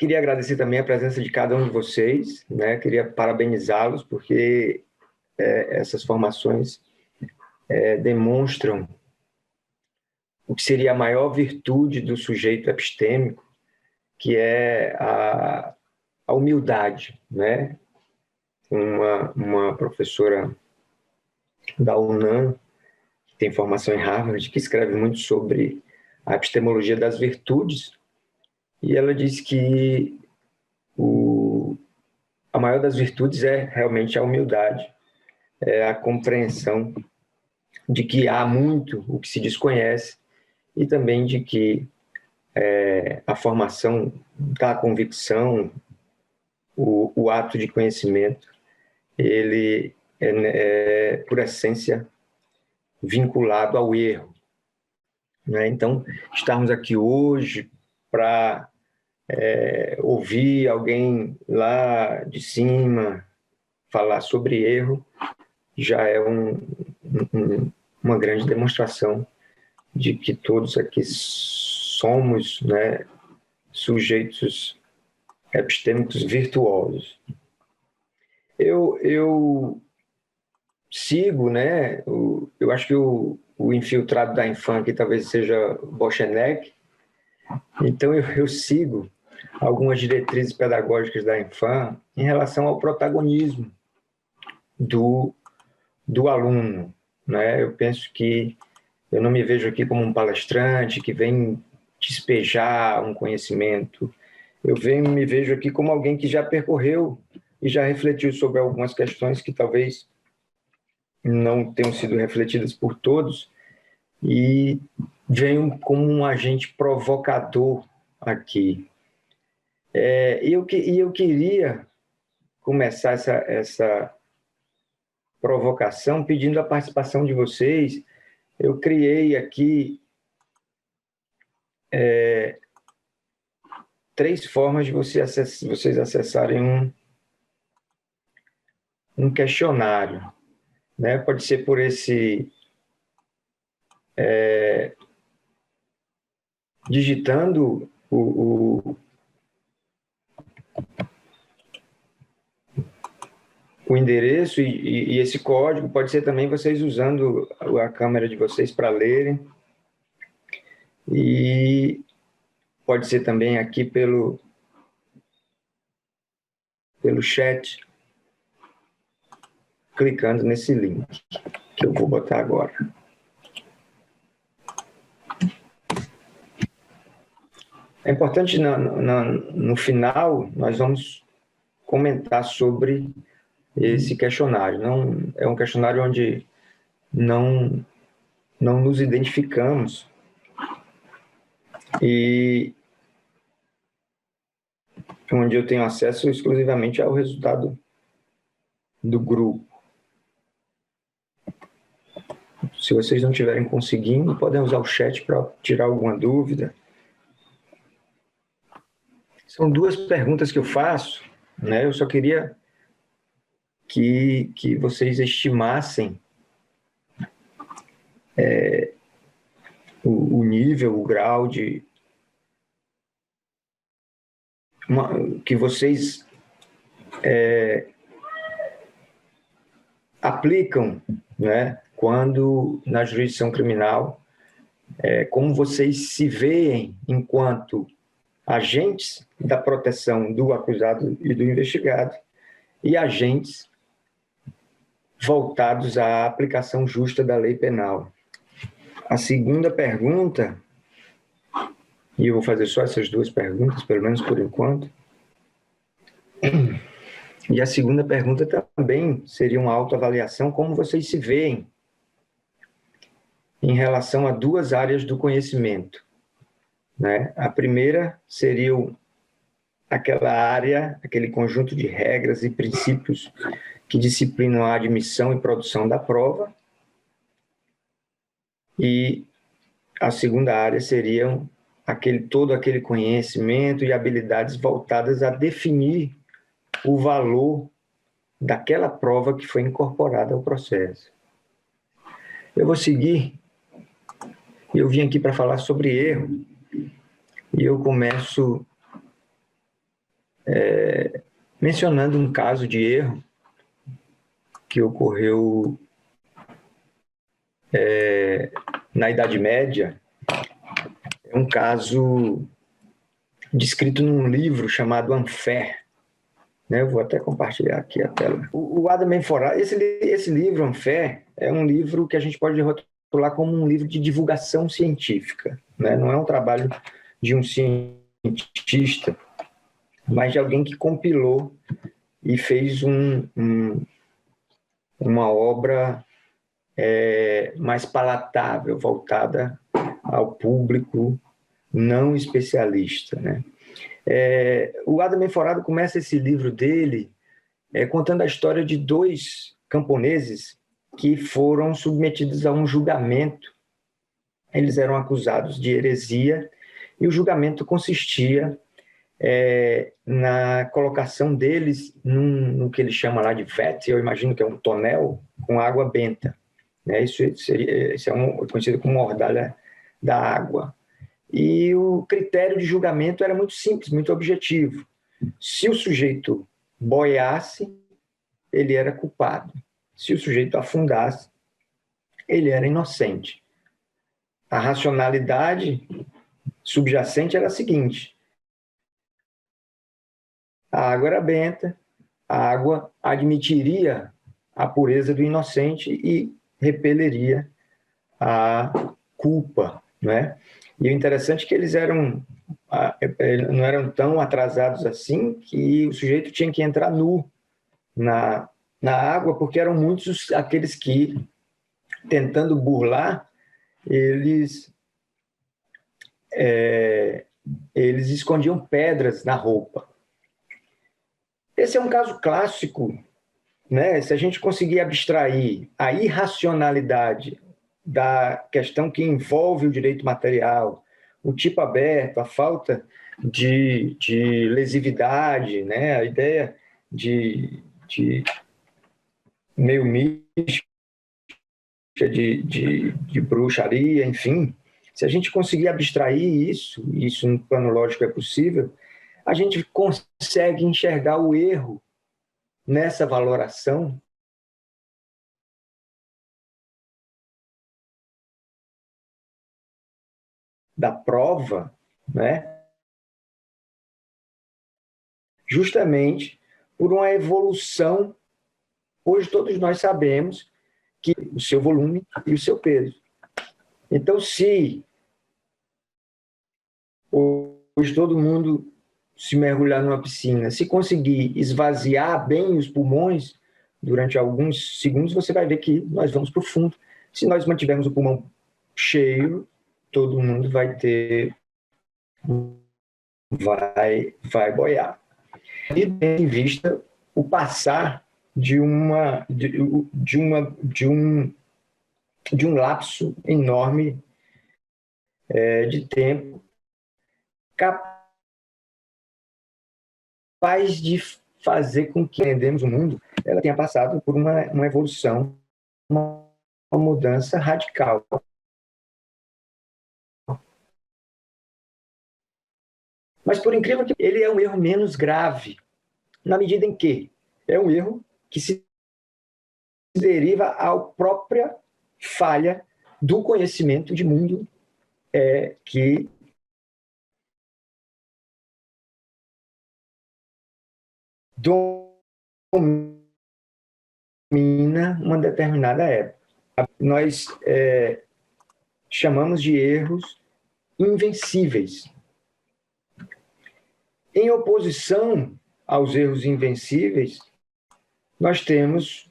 queria agradecer também a presença de cada um de vocês, né? Queria parabenizá-los, porque essas formações demonstram o que seria a maior virtude do sujeito epistêmico, que é a humildade, né? Uma professora da UNAM, que tem formação em Harvard, que escreve muito sobre a epistemologia das virtudes, e ela diz que a maior das virtudes é realmente a humildade, é a compreensão de que há muito o que se desconhece e também de que a formação da convicção, o ato de conhecimento, ele por essência, vinculado ao erro, né? Então, estarmos aqui hoje para ouvir alguém lá de cima falar sobre erro já é uma grande demonstração de que todos aqui somos, né, sujeitos epistêmicos virtuosos. Eu sigo, né, eu acho que o infiltrado da Infam aqui talvez seja Bochenek, então eu sigo algumas diretrizes pedagógicas da Infam em relação ao protagonismo do aluno, né? Eu penso que eu não me vejo aqui como um palestrante que vem despejar um conhecimento. Me vejo aqui como alguém que já percorreu e já refletiu sobre algumas questões que talvez não tenham sido refletidas por todos e venho como um agente provocador aqui. E eu queria começar essa provocação pedindo a participação de vocês. Eu criei aqui 3 formas de vocês acessarem um questionário, né? Pode ser por esse digitando o endereço e esse código, pode ser também vocês usando a câmera de vocês para lerem, e pode ser também aqui pelo chat, clicando nesse link que eu vou botar agora. É importante, no final, nós vamos comentar sobre esse questionário. Não, é um questionário onde não nos identificamos e onde eu tenho acesso exclusivamente ao resultado do grupo. Se vocês não estiverem conseguindo, podem usar o chat para tirar alguma dúvida. São 2 perguntas que eu faço, né? Eu só queria que vocês estimassem o nível, o grau de que vocês aplicam, né, quando na jurisdição criminal, como vocês se veem enquanto agentes da proteção do acusado e do investigado e agentes voltados à aplicação justa da lei penal. A segunda pergunta, e eu vou fazer só essas 2 perguntas, pelo menos por enquanto, e a segunda pergunta também seria uma autoavaliação, como vocês se veem em relação a 2 áreas do conhecimento, né? A primeira seria aquela área, aquele conjunto de regras e princípios que disciplinam a admissão e produção da prova, e a segunda área seriam todo aquele conhecimento e habilidades voltadas a definir o valor daquela prova que foi incorporada ao processo. Eu vou seguir, eu vim aqui para falar sobre erro, e eu começo mencionando um caso de erro que ocorreu na Idade Média. É um caso descrito num livro chamado Unfair, né? Eu vou até compartilhar aqui a tela. O Adam Menforado, esse livro, Unfair, é um livro que a gente pode rotular como um livro de divulgação científica, né? Não é um trabalho de um cientista, mas de alguém que compilou e fez uma obra mais palatável, voltada ao público não especialista, né? O Adam Menforado começa esse livro dele contando a história de dois camponeses que foram submetidos a um julgamento. Eles eram acusados de heresia e o julgamento consistia na colocação deles no que ele chama lá de vat, eu imagino que é um tonel com água benta. Né? Isso é conhecido como mordalha da água. E o critério de julgamento era muito simples, muito objetivo. Se o sujeito boiasse, ele era culpado. Se o sujeito afundasse, ele era inocente. A racionalidade subjacente era a seguinte: a água era benta, a água admitiria a pureza do inocente e repeleria a culpa, não é? E o interessante é que eles não eram tão atrasados assim, que o sujeito tinha que entrar nu na água, porque eram muitos aqueles que, tentando burlar, eles escondiam pedras na roupa. Esse é um caso clássico, né? Se a gente conseguir abstrair a irracionalidade da questão que envolve o direito material, o tipo aberto, a falta de lesividade, né? A ideia de meio mística, de bruxaria, enfim. Se a gente conseguir abstrair isso no plano lógico é possível, a gente consegue enxergar o erro nessa valoração da prova, né? Justamente por uma evolução. Hoje todos nós sabemos que o seu volume e o seu peso. Então, se hoje todo mundo se mergulhar numa piscina, se conseguir esvaziar bem os pulmões durante alguns segundos, você vai ver que nós vamos para o fundo. Se nós mantivermos o pulmão cheio, todo mundo vai boiar. E tendo em vista o passar de um lapso enorme de tempo, capaz de fazer com que entendemos o mundo, ela tenha passado por uma evolução, uma mudança radical. Mas, por incrível que ele é um erro menos grave, na medida em que é um erro que se deriva à própria falha do conhecimento de mundo que domina uma determinada época. Nós chamamos de erros invencíveis. Em oposição aos erros invencíveis, nós temos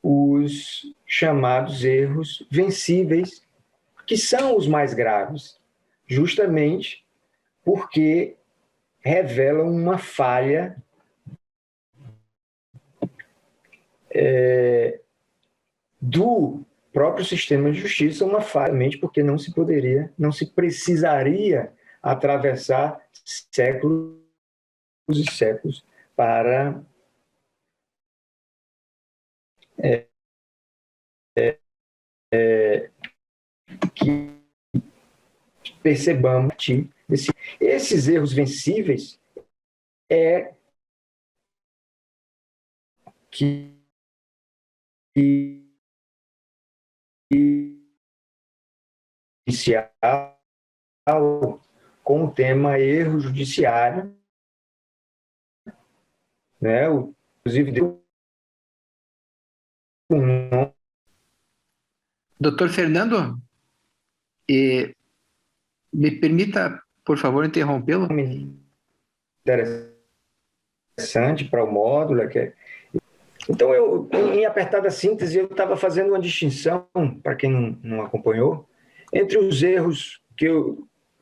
os chamados erros vencíveis, que são os mais graves, justamente porque revelam uma falha do próprio sistema de justiça, uma falha, porque não se precisaria atravessar séculos e séculos para que percebamos esses erros vencíveis. é que inicial com o tema erro judiciário, né? Inclusive deu um Doutor Fernando, me permita, por favor, interrompê-lo? nome interessante para o módulo. Então, em apertada síntese, eu estava fazendo uma distinção, para quem não acompanhou, entre os erros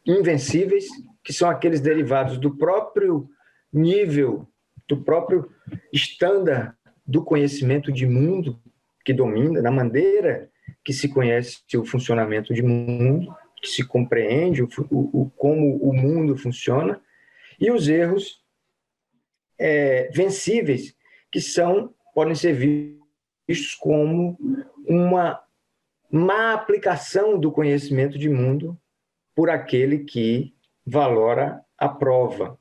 invencíveis, que são aqueles derivados do próprio nível, do próprio estándar do conhecimento de mundo que domina, da maneira que se conhece o funcionamento de mundo, que se compreende como o mundo funciona, e os erros vencíveis, que podem ser vistos como uma má aplicação do conhecimento de mundo por aquele que valora a prova.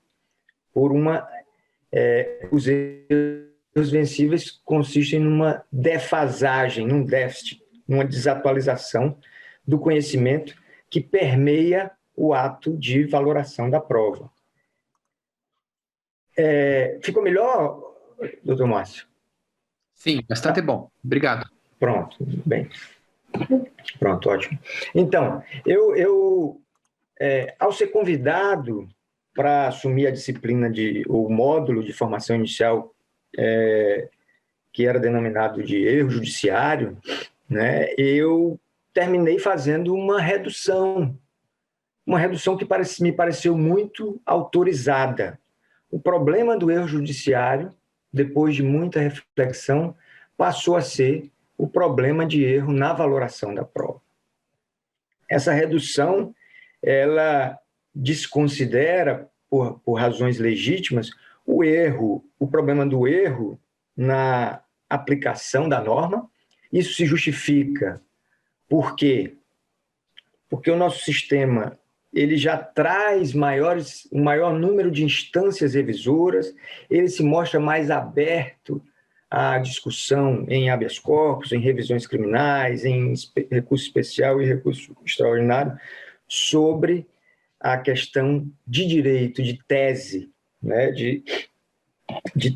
Os erros vencíveis consistem numa defasagem, num déficit, numa desatualização do conhecimento que permeia o ato de valoração da prova. Ficou melhor, doutor Márcio? Sim, bastante bom. Obrigado. Pronto, bem. Pronto, ótimo. Então, ao ser convidado para assumir a disciplina o módulo de formação inicial, que era denominado de erro judiciário, né, eu terminei fazendo uma redução que me pareceu muito autorizada. O problema do erro judiciário, depois de muita reflexão, passou a ser o problema de erro na valoração da prova. Essa redução, ela desconsidera, por razões legítimas, o problema do erro na aplicação da norma. Isso se justifica por quê? Porque o nosso sistema ele já traz um maior número de instâncias revisoras, ele se mostra mais aberto à discussão em habeas corpus, em revisões criminais, em recurso especial e recurso extraordinário, sobre a questão de direito, de tese, né, de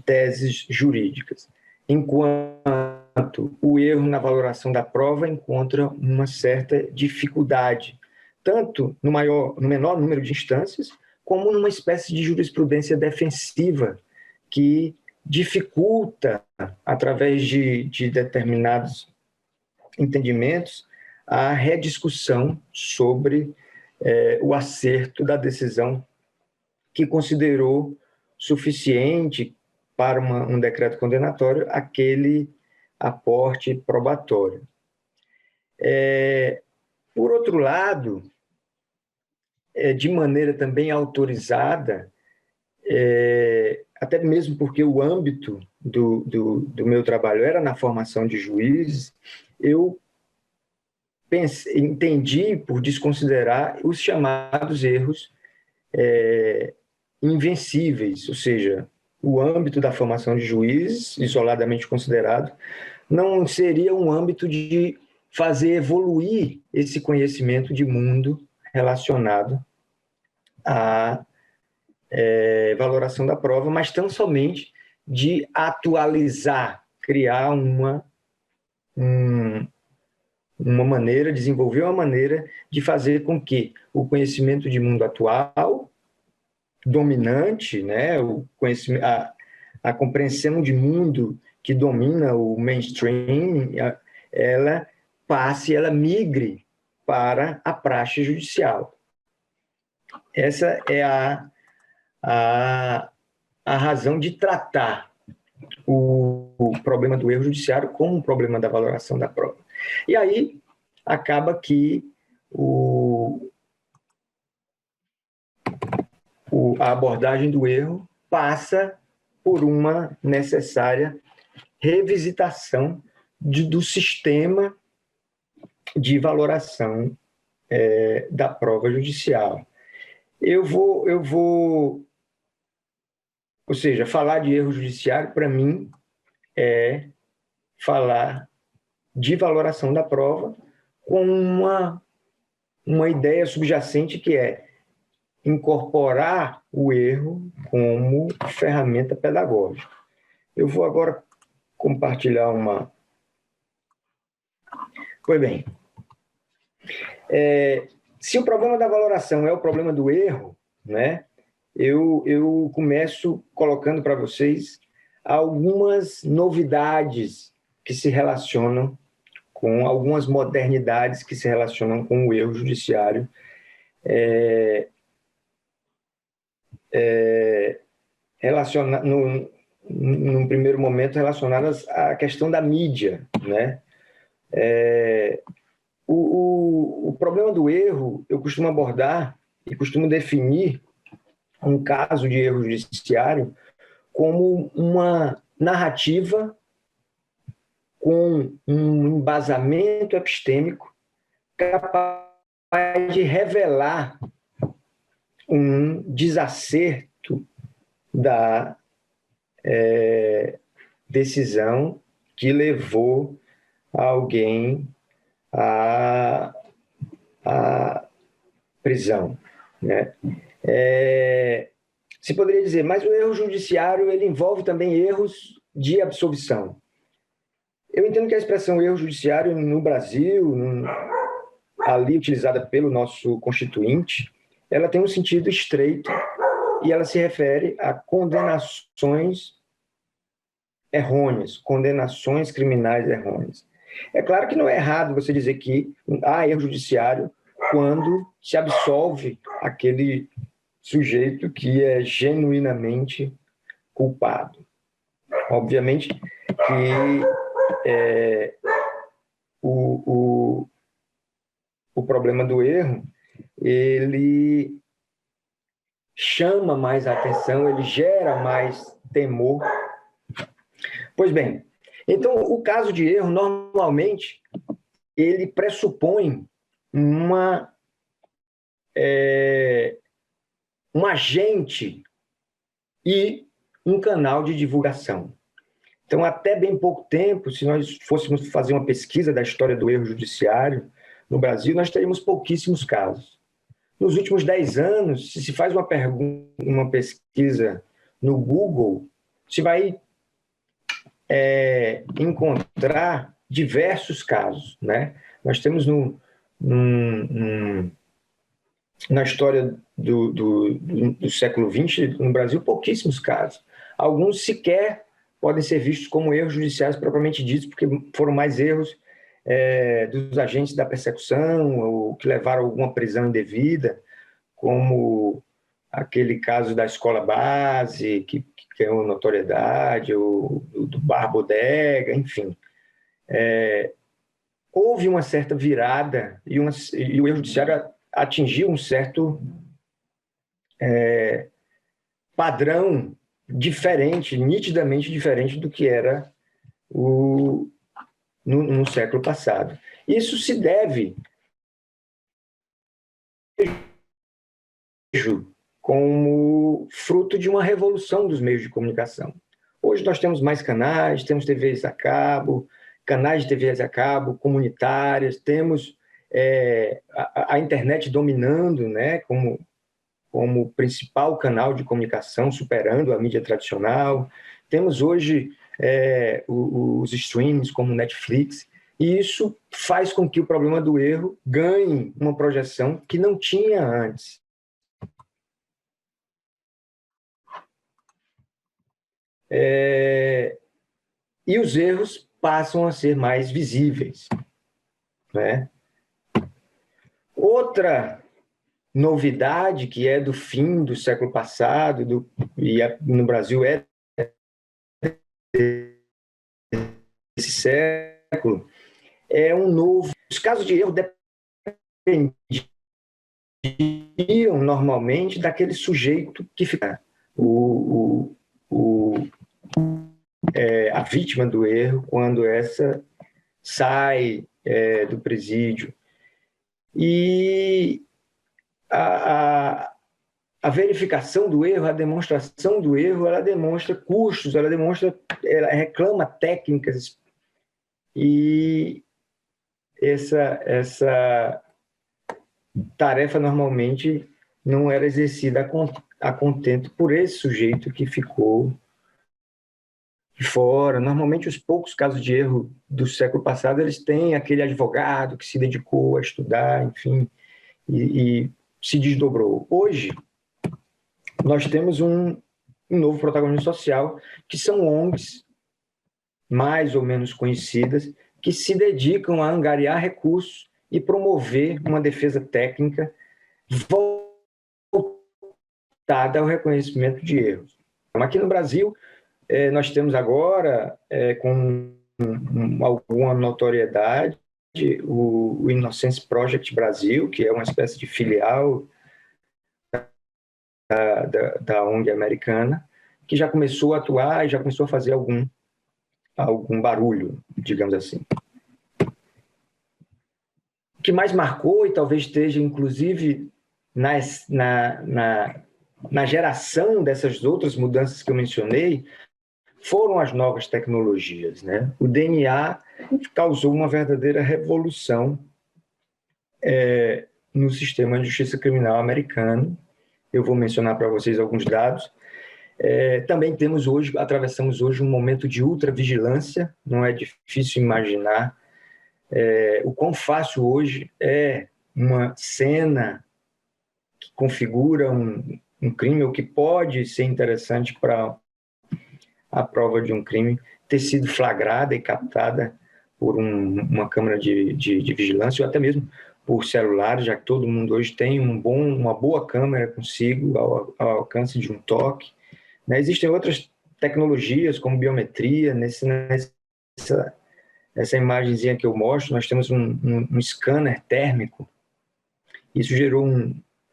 teses jurídicas. Enquanto o erro na valoração da prova encontra uma certa dificuldade, tanto no menor número de instâncias, como numa espécie de jurisprudência defensiva que dificulta, através de determinados entendimentos, a rediscussão sobre o acerto da decisão que considerou suficiente para um decreto condenatório aquele aporte probatório. Por outro lado, de maneira também autorizada, até mesmo porque o âmbito do meu trabalho era na formação de juízes, eu entendi por desconsiderar os chamados erros invencíveis, ou seja, o âmbito da formação de juízes, isoladamente considerado, não seria um âmbito de fazer evoluir esse conhecimento de mundo relacionado à valoração da prova, mas tão somente de atualizar, criar uma maneira, desenvolver uma maneira de fazer com que o conhecimento de mundo atual, dominante, né, a compreensão de mundo que domina o mainstream, ela migre para a praxe judicial. Essa é a razão de tratar o problema do erro judiciário como um problema da valoração da prova. E aí acaba que a abordagem do erro passa por uma necessária revisitação do sistema de valoração da prova judicial. Eu vou Ou seja, falar de erro judiciário, para mim, é falar de valoração da prova com uma ideia subjacente que é incorporar o erro como ferramenta pedagógica. Eu vou agora compartilhar uma. Pois bem, se o problema da valoração é o problema do erro, né, eu começo colocando para vocês algumas novidades que se relacionam com algumas modernidades que se relacionam com o erro judiciário, num primeiro momento relacionadas à questão da mídia, né? O problema do erro, eu costumo abordar e costumo definir um caso de erro judiciário como uma narrativa com um embasamento epistêmico capaz de revelar um desacerto da decisão que levou alguém à prisão, né? Se poderia dizer, mas o erro judiciário ele envolve também erros de absolvição. Eu entendo que a expressão erro judiciário no Brasil, ali utilizada pelo nosso constituinte, ela tem um sentido estreito e ela se refere a condenações errôneas, condenações criminais errôneas. É claro que não é errado você dizer que há erro judiciário quando se absolve aquele sujeito que é genuinamente culpado. Obviamente que o problema do erro, ele chama mais atenção, ele gera mais temor. Pois bem, então o caso de erro, normalmente, ele pressupõe um agente e um canal de divulgação. Então, até bem pouco tempo, se nós fôssemos fazer uma pesquisa da história do erro judiciário no Brasil, nós teríamos pouquíssimos casos. Nos últimos 10 anos, se se faz uma pesquisa no Google, se vai encontrar diversos casos, né? Nós temos na história do século XX, no Brasil, pouquíssimos casos. Alguns sequer podem ser vistos como erros judiciais propriamente ditos, porque foram mais erros dos agentes da persecução, ou que levaram a alguma prisão indevida, como aquele caso da escola base, que ganhou notoriedade, ou do Bar Bodega, enfim. Houve uma certa virada e o erro judiciário atingiu um certo padrão diferente, nitidamente diferente do que era no século passado. Isso se deve como fruto de uma revolução dos meios de comunicação. Hoje nós temos mais canais, temos TVs a cabo, canais de TVs a cabo, comunitárias, temos a internet dominando, né, como principal canal de comunicação, superando a mídia tradicional. Temos hoje os streams como Netflix, e isso faz com que o problema do erro ganhe uma projeção que não tinha antes. E os erros passam a ser mais visíveis, né? Outra novidade que é do fim do século passado, e no Brasil é desse século, é um novo... Os casos de erro dependiam normalmente daquele sujeito que fica... a vítima do erro, quando essa sai do presídio. E a verificação do erro, a demonstração do erro, ela demonstra custos, ela reclama técnicas, e essa tarefa normalmente não era exercida a contento por esse sujeito que ficou de fora. Normalmente, os poucos casos de erro do século passado, eles têm aquele advogado que se dedicou a estudar, enfim, e se desdobrou. Hoje, nós temos um novo protagonismo social, que são ONGs, mais ou menos conhecidas, que se dedicam a angariar recursos e promover uma defesa técnica voltada ao reconhecimento de erros. Aqui no Brasil, nós temos agora, com alguma notoriedade, o Innocence Project Brasil, que é uma espécie de filial da ONG americana, que já começou a atuar e já começou a fazer algum barulho, digamos assim. O que mais marcou, e talvez esteja, inclusive, na geração dessas outras mudanças que eu mencionei, foram as novas tecnologias, né? O DNA causou uma verdadeira revolução no sistema de justiça criminal americano. Eu vou mencionar para vocês alguns dados. Também atravessamos hoje um momento de ultravigilância. Não é difícil imaginar o quão fácil hoje é uma cena que configura um crime, ou que pode ser interessante para a prova de um crime, ter sido flagrada e captada por uma câmera de vigilância, ou até mesmo por celulares, já que todo mundo hoje tem uma boa câmera consigo, ao alcance de um toque. Existem outras tecnologias, como biometria. Essa imagenzinha que eu mostro, nós temos um scanner térmico. Isso gerou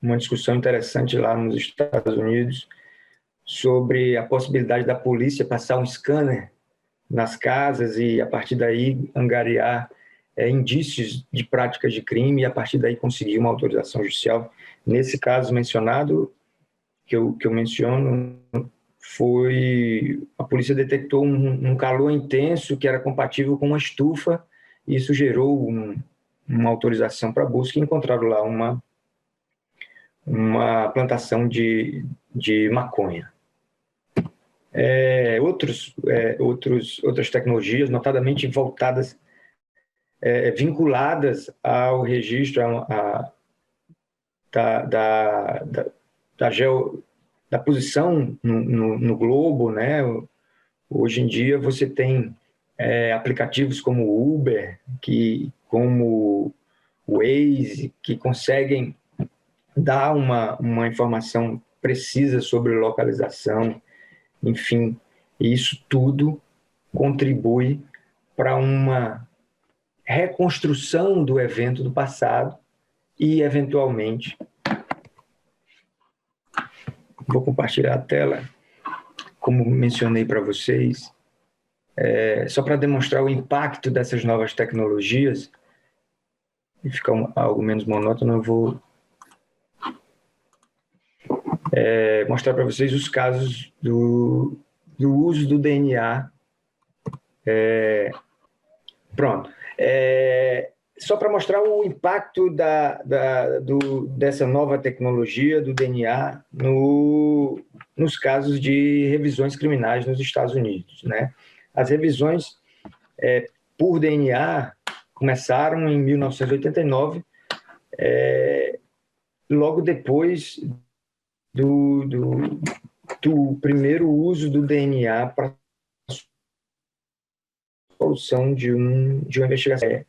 uma discussão interessante lá nos Estados Unidos sobre a possibilidade da polícia passar um scanner nas casas e, a partir daí, angariar indícios de práticas de crime e, a partir daí, conseguir uma autorização judicial. Nesse caso mencionado, que eu menciono, a polícia detectou um calor intenso que era compatível com uma estufa, e isso gerou uma autorização para busca, e encontraram lá uma plantação de maconha. Outras tecnologias, notadamente voltadas, vinculadas ao registro da posição no globo, né? Hoje em dia você tem aplicativos como o Uber, como o Waze, que conseguem dar uma informação precisa sobre localização. Enfim, isso tudo contribui para uma reconstrução do evento do passado e, eventualmente, vou compartilhar a tela, como mencionei para vocês, só para demonstrar o impacto dessas novas tecnologias, e ficar algo menos monótono, eu vou mostrar para vocês os casos do uso do DNA. Pronto. Só para mostrar o impacto dessa nova tecnologia do DNA nos casos de revisões criminais nos Estados Unidos, né? As revisões por DNA começaram em 1989, logo depois do primeiro uso do DNA para a solução de uma investigação.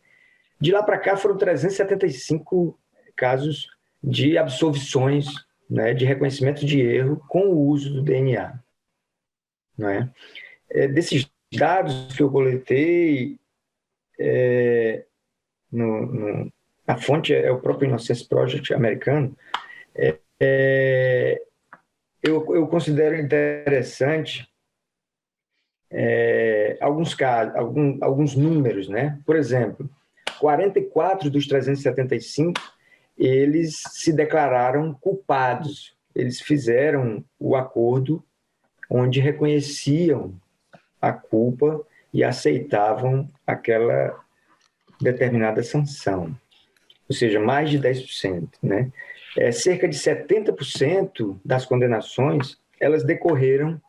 De lá para cá foram 375 casos de absolvições, né, de reconhecimento de erro com o uso do DNA. Né? Desses dados que eu coletei, a fonte é o próprio Innocence Project americano, eu considero interessante alguns números, né? Por exemplo, 44 dos 375, eles se declararam culpados eles fizeram o acordo onde reconheciam a culpa e aceitavam aquela determinada sanção, ou seja, mais de 10%, né? Cerca de 70% das condenações, elas decorreram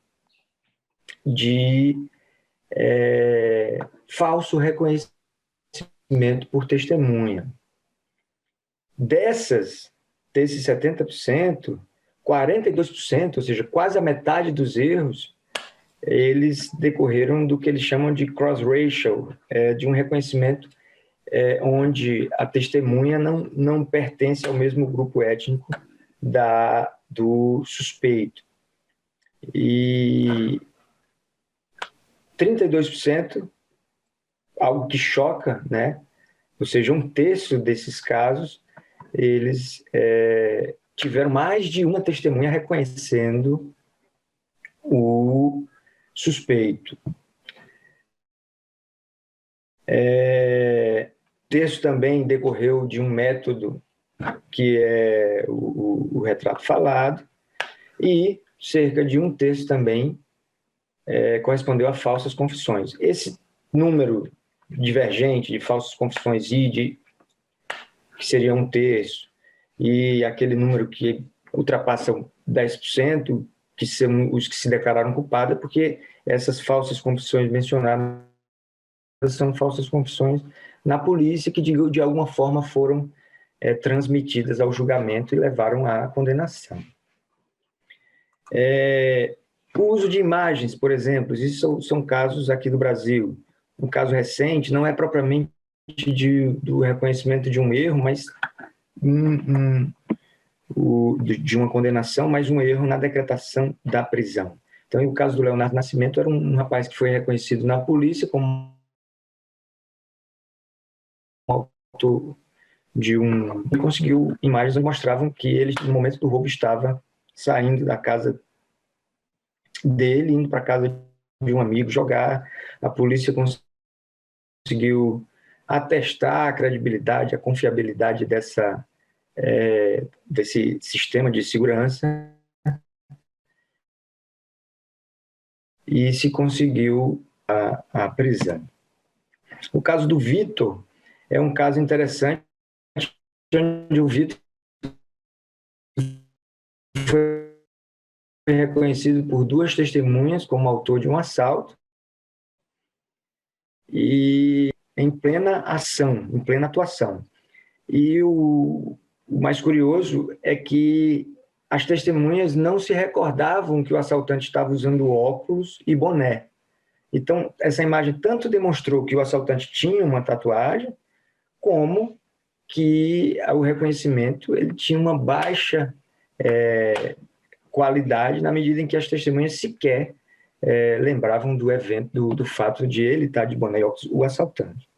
de falso reconhecimento por testemunha. Desses 70%, 42%, ou seja, quase a metade dos erros, eles decorreram do que eles chamam de cross-racial, de um reconhecimento onde a testemunha não pertence ao mesmo grupo étnico do suspeito. E 32%, algo que choca, né? Ou seja, um terço desses casos, eles tiveram mais de uma testemunha reconhecendo o suspeito. Texto também decorreu de um método que é o retrato falado, e cerca de um terço também correspondeu a falsas confissões. Esse número divergente de falsas confissões que seria um terço, e aquele número que ultrapassa 10%, que são os que se declararam culpados, porque essas falsas confissões mencionadas são falsas confissões na polícia que, de alguma forma, foram transmitidas ao julgamento e levaram à condenação. O uso de imagens, por exemplo, isso são casos aqui do Brasil. Um caso recente não é propriamente do reconhecimento de um erro, mas de uma condenação, mas um erro na decretação da prisão. Então, o caso do Leonardo Nascimento era um rapaz que foi reconhecido na polícia como autor de um... e conseguiu imagens que mostravam que ele, no momento do roubo, estava saindo da casa dele, indo para a casa de um amigo jogar. A polícia conseguiu atestar a credibilidade, a confiabilidade desse sistema de segurança, e se conseguiu a prisão. O caso do Vitor é um caso interessante, onde o Vitor foi reconhecido por duas testemunhas como autor de um assalto, e em plena ação, em plena atuação. E o mais curioso é que as testemunhas não se recordavam que o assaltante estava usando óculos e boné. Então, essa imagem tanto demonstrou que o assaltante tinha uma tatuagem, como que o reconhecimento ele tinha uma baixa qualidade, na medida em que as testemunhas sequer lembravam do evento, do fato de ele estar de boné e óculos, o assaltante.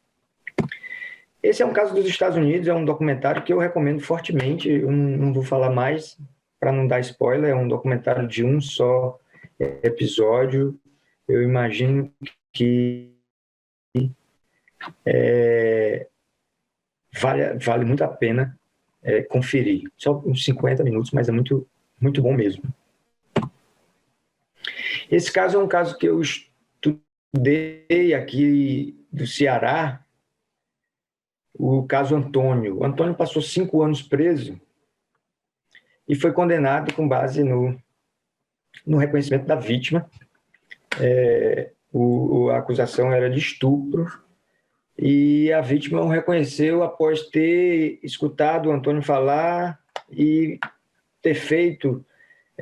Esse é um caso dos Estados Unidos, é um documentário que eu recomendo fortemente. Eu não vou falar mais para não dar spoiler, é um documentário de um só episódio. Eu imagino que vale muito a pena conferir. Só uns 50 minutos, mas é muito, muito bom mesmo. Esse caso é um caso que eu estudei aqui do Ceará, o caso Antônio. O Antônio passou 5 anos preso e foi condenado com base no reconhecimento da vítima. A acusação era de estupro, e a vítima o reconheceu após ter escutado o Antônio falar e ter feito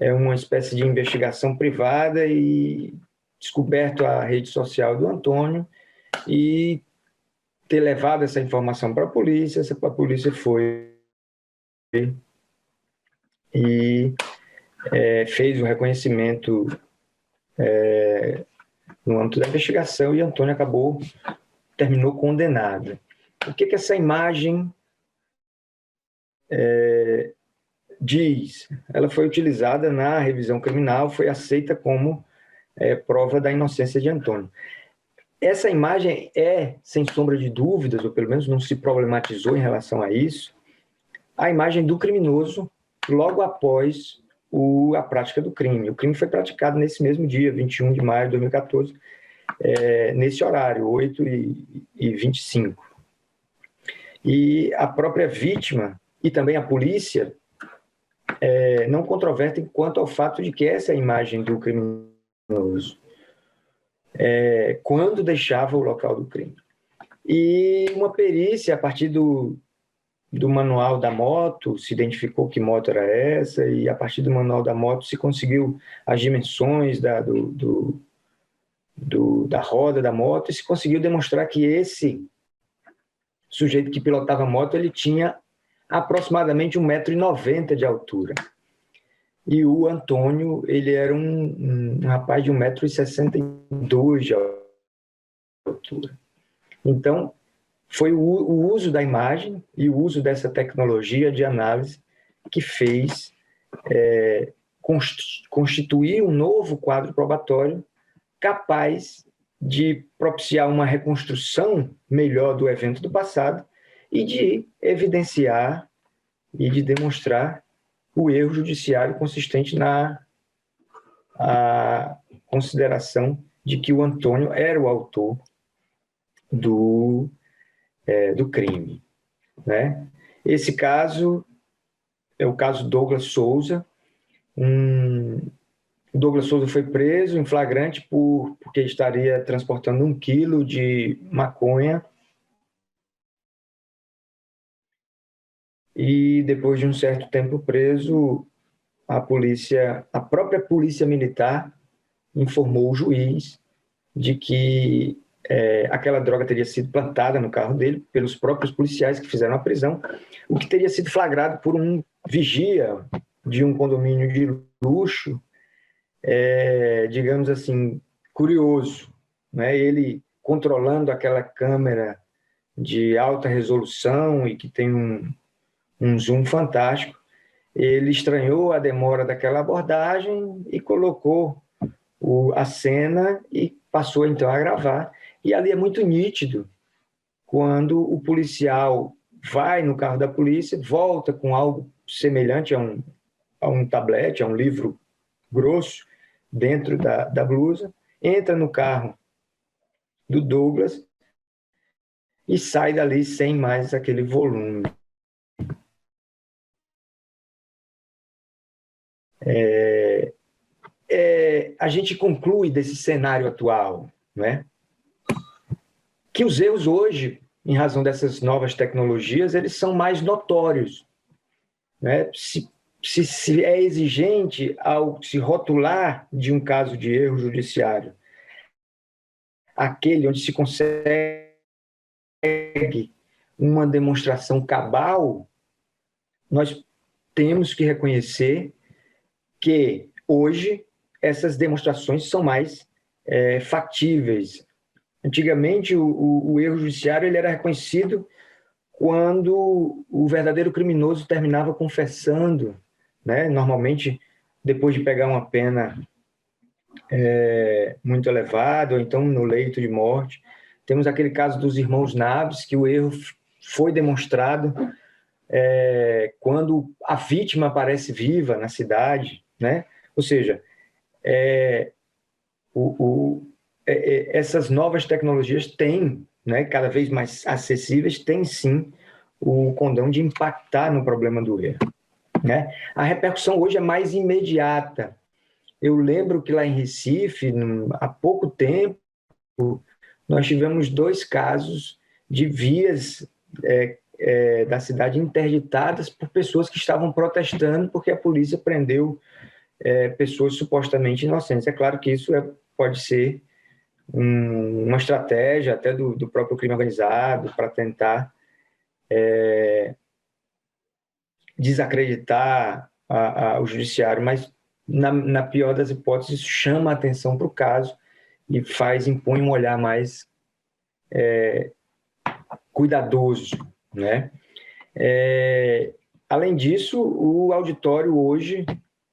uma espécie de investigação privada e descoberto a rede social do Antônio e ter levado essa informação para a polícia. A polícia foi e fez o reconhecimento no âmbito da investigação, e Antônio terminou condenado. O que essa imagem diz? Ela foi utilizada na revisão criminal, foi aceita como prova da inocência de Antônio. Essa imagem sem sombra de dúvidas, ou pelo menos não se problematizou em relação a isso, a imagem do criminoso logo após a prática do crime. O crime foi praticado nesse mesmo dia, 21 de maio de 2014, nesse horário, 8h25. E a própria vítima e também a polícia não controvertem quanto ao fato de que essa é a imagem do criminoso, quando deixava o local do crime. E uma perícia, a partir do manual da moto, se identificou que moto era essa, e a partir do manual da moto se conseguiu as dimensões da roda da moto, e se conseguiu demonstrar que esse sujeito que pilotava a moto, ele tinha aproximadamente 1,90 m de altura. E o Antônio, ele era um rapaz de 1,62 m de altura. Então, foi o uso da imagem e o uso dessa tecnologia de análise que fez constituir um novo quadro probatório capaz de propiciar uma reconstrução melhor do evento do passado e de evidenciar e de demonstrar o erro judiciário consistente na consideração de que o Antônio era o autor do crime, né? Esse caso é o caso Douglas Souza. Douglas Souza foi preso em flagrante porque estaria transportando 1 quilo de maconha, e depois de um certo tempo preso, a própria polícia militar informou o juiz de que aquela droga teria sido plantada no carro dele pelos próprios policiais que fizeram a prisão, o que teria sido flagrado por um vigia de um condomínio de luxo, digamos assim, curioso, né? Ele controlando aquela câmera de alta resolução e que tem um zoom fantástico, ele estranhou a demora daquela abordagem e colocou a cena e passou então a gravar. E ali é muito nítido quando o policial vai no carro da polícia, volta com algo semelhante a um tablete, a um livro grosso, dentro da blusa, entra no carro do Douglas e sai dali sem mais aquele volume. A gente conclui desse cenário atual, né, que os erros hoje, em razão dessas novas tecnologias, eles são mais notórios, né? Se é exigente ao se rotular de um caso de erro judiciário, aquele onde se consegue uma demonstração cabal, nós temos que reconhecer que hoje essas demonstrações são mais factíveis. Antigamente, o erro judiciário ele era reconhecido quando o verdadeiro criminoso terminava confessando, né? Normalmente, depois de pegar uma pena muito elevada, ou então no leito de morte. Temos aquele caso dos irmãos Naves, que o erro foi demonstrado quando a vítima aparece viva na cidade, né? Ou seja, essas novas tecnologias têm, né, cada vez mais acessíveis, têm sim o condão de impactar no problema do erro, né? A repercussão hoje é mais imediata. Eu lembro que lá em Recife, há pouco tempo, nós tivemos 2 casos de vias da cidade interditadas por pessoas que estavam protestando porque a polícia prendeu pessoas supostamente inocentes. É claro que isso pode ser uma estratégia até do próprio crime organizado para tentar desacreditar o judiciário, mas na pior das hipóteses chama a atenção para o caso e impõe um olhar mais cuidadoso, né? Além disso, o auditório hoje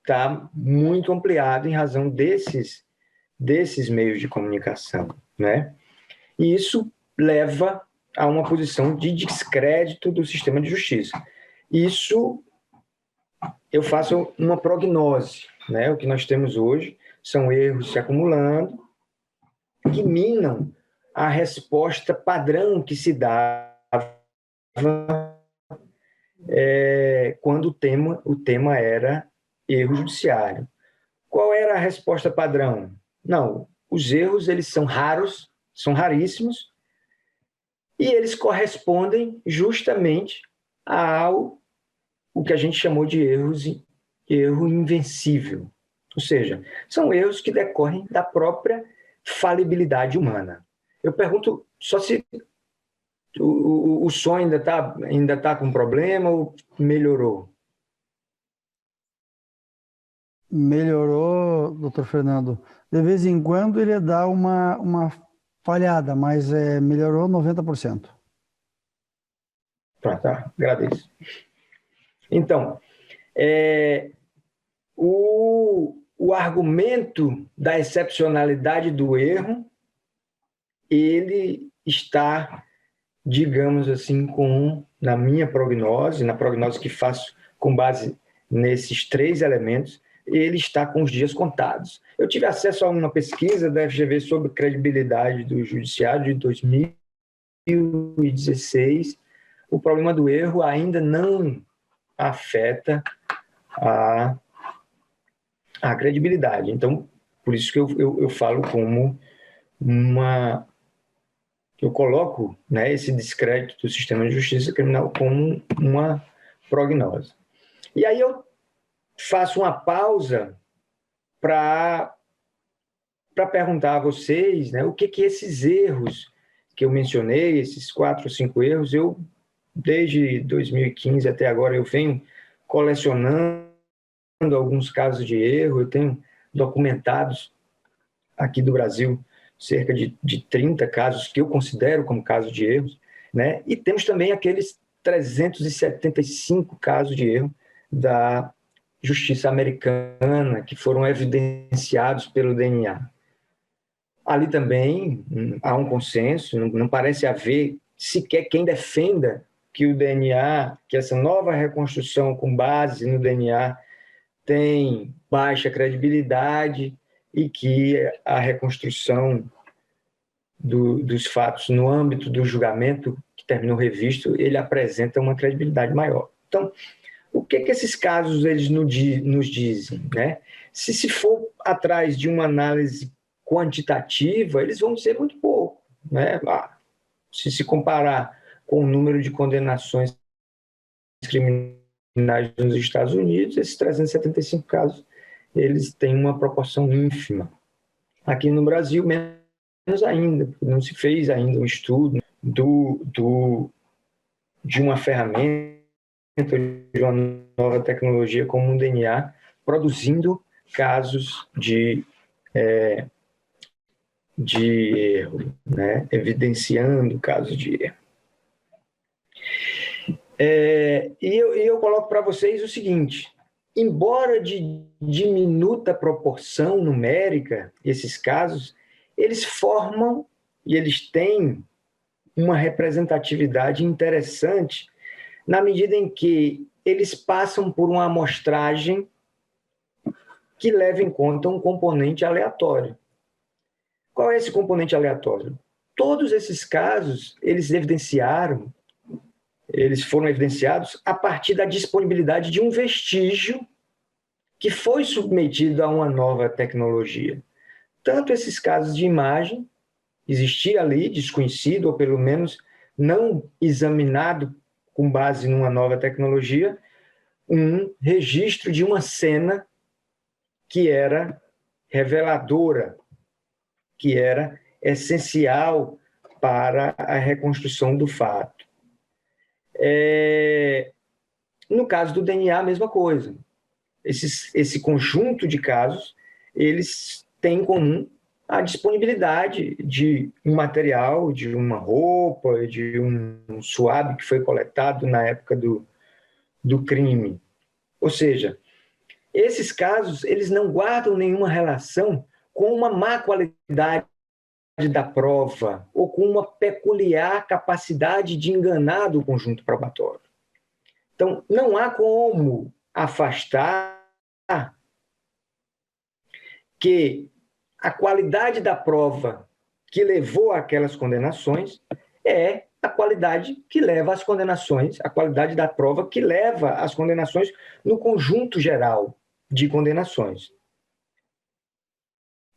está muito ampliado em razão desses meios de comunicação, né? E isso leva a uma posição de descrédito do sistema de justiça. Isso eu faço uma prognose, né? O que nós temos hoje são erros se acumulando que minam a resposta padrão que se dava quando o tema era erro judiciário. Qual era a resposta padrão? Não, os erros eles são raros, são raríssimos, e eles correspondem justamente ao o que a gente chamou de erro invencível. Ou seja, são erros que decorrem da própria falibilidade humana. Eu pergunto só se o som ainda tá com problema ou melhorou? Melhorou, doutor Fernando. De vez em quando ele dá uma falhada, mas melhorou 90%. Tá, agradeço. Então, o argumento da excepcionalidade do erro, ele está, digamos assim, na minha prognose, na prognose que faço com base nesses 3 elementos, ele está com os dias contados. Eu tive acesso a uma pesquisa da FGV sobre credibilidade do judiciário de 2016. O problema do erro ainda não afeta a credibilidade. Então, por isso que eu falo como eu coloco, né, esse descrédito do sistema de justiça criminal como uma prognose. E aí eu faço uma pausa para perguntar a vocês, né, o que esses erros que eu mencionei, esses 4 ou 5 erros, desde 2015 até agora, eu venho colecionando alguns casos de erro, eu tenho documentados aqui do Brasil cerca de 30 casos que eu considero como casos de erros, né? E temos também aqueles 375 casos de erro da justiça americana que foram evidenciados pelo DNA. Ali também há um consenso, não parece haver sequer quem defenda que o DNA, que essa nova reconstrução com base no DNA tem baixa credibilidade e que a reconstrução dos fatos no âmbito do julgamento que terminou revisto, ele apresenta uma credibilidade maior. Então, o que esses casos eles nos dizem, né? Se for atrás de uma análise quantitativa, eles vão ser muito pouco, né? Se comparar com o número de condenações criminais nos Estados Unidos, esses 375 casos, eles têm uma proporção ínfima. Aqui no Brasil, menos ainda, porque não se fez ainda um estudo de uma ferramenta, de uma nova tecnologia como um DNA, produzindo casos de erro, né? Evidenciando casos de erro. E eu coloco para vocês o seguinte: embora de diminuta proporção numérica, esses casos, eles formam e eles têm uma representatividade interessante na medida em que eles passam por uma amostragem que leva em conta um componente aleatório. Qual é esse componente aleatório? Todos esses casos, eles foram evidenciados a partir da disponibilidade de um vestígio que foi submetido a uma nova tecnologia. Tanto esses casos de imagem, existia ali, desconhecido, ou pelo menos não examinado com base numa nova tecnologia, um registro de uma cena que era reveladora, que era essencial para a reconstrução do fato. No caso do DNA, a mesma coisa. Esse conjunto de casos, eles têm em comum a disponibilidade de um material, de uma roupa, de um suave que foi coletado na época do crime. Ou seja, esses casos, eles não guardam nenhuma relação com uma má qualidade da prova ou com uma peculiar capacidade de enganar do conjunto probatório. Então, não há como afastar que a qualidade da prova que levou àquelas condenações é a qualidade que leva às condenações, a qualidade da prova que leva às condenações no conjunto geral de condenações.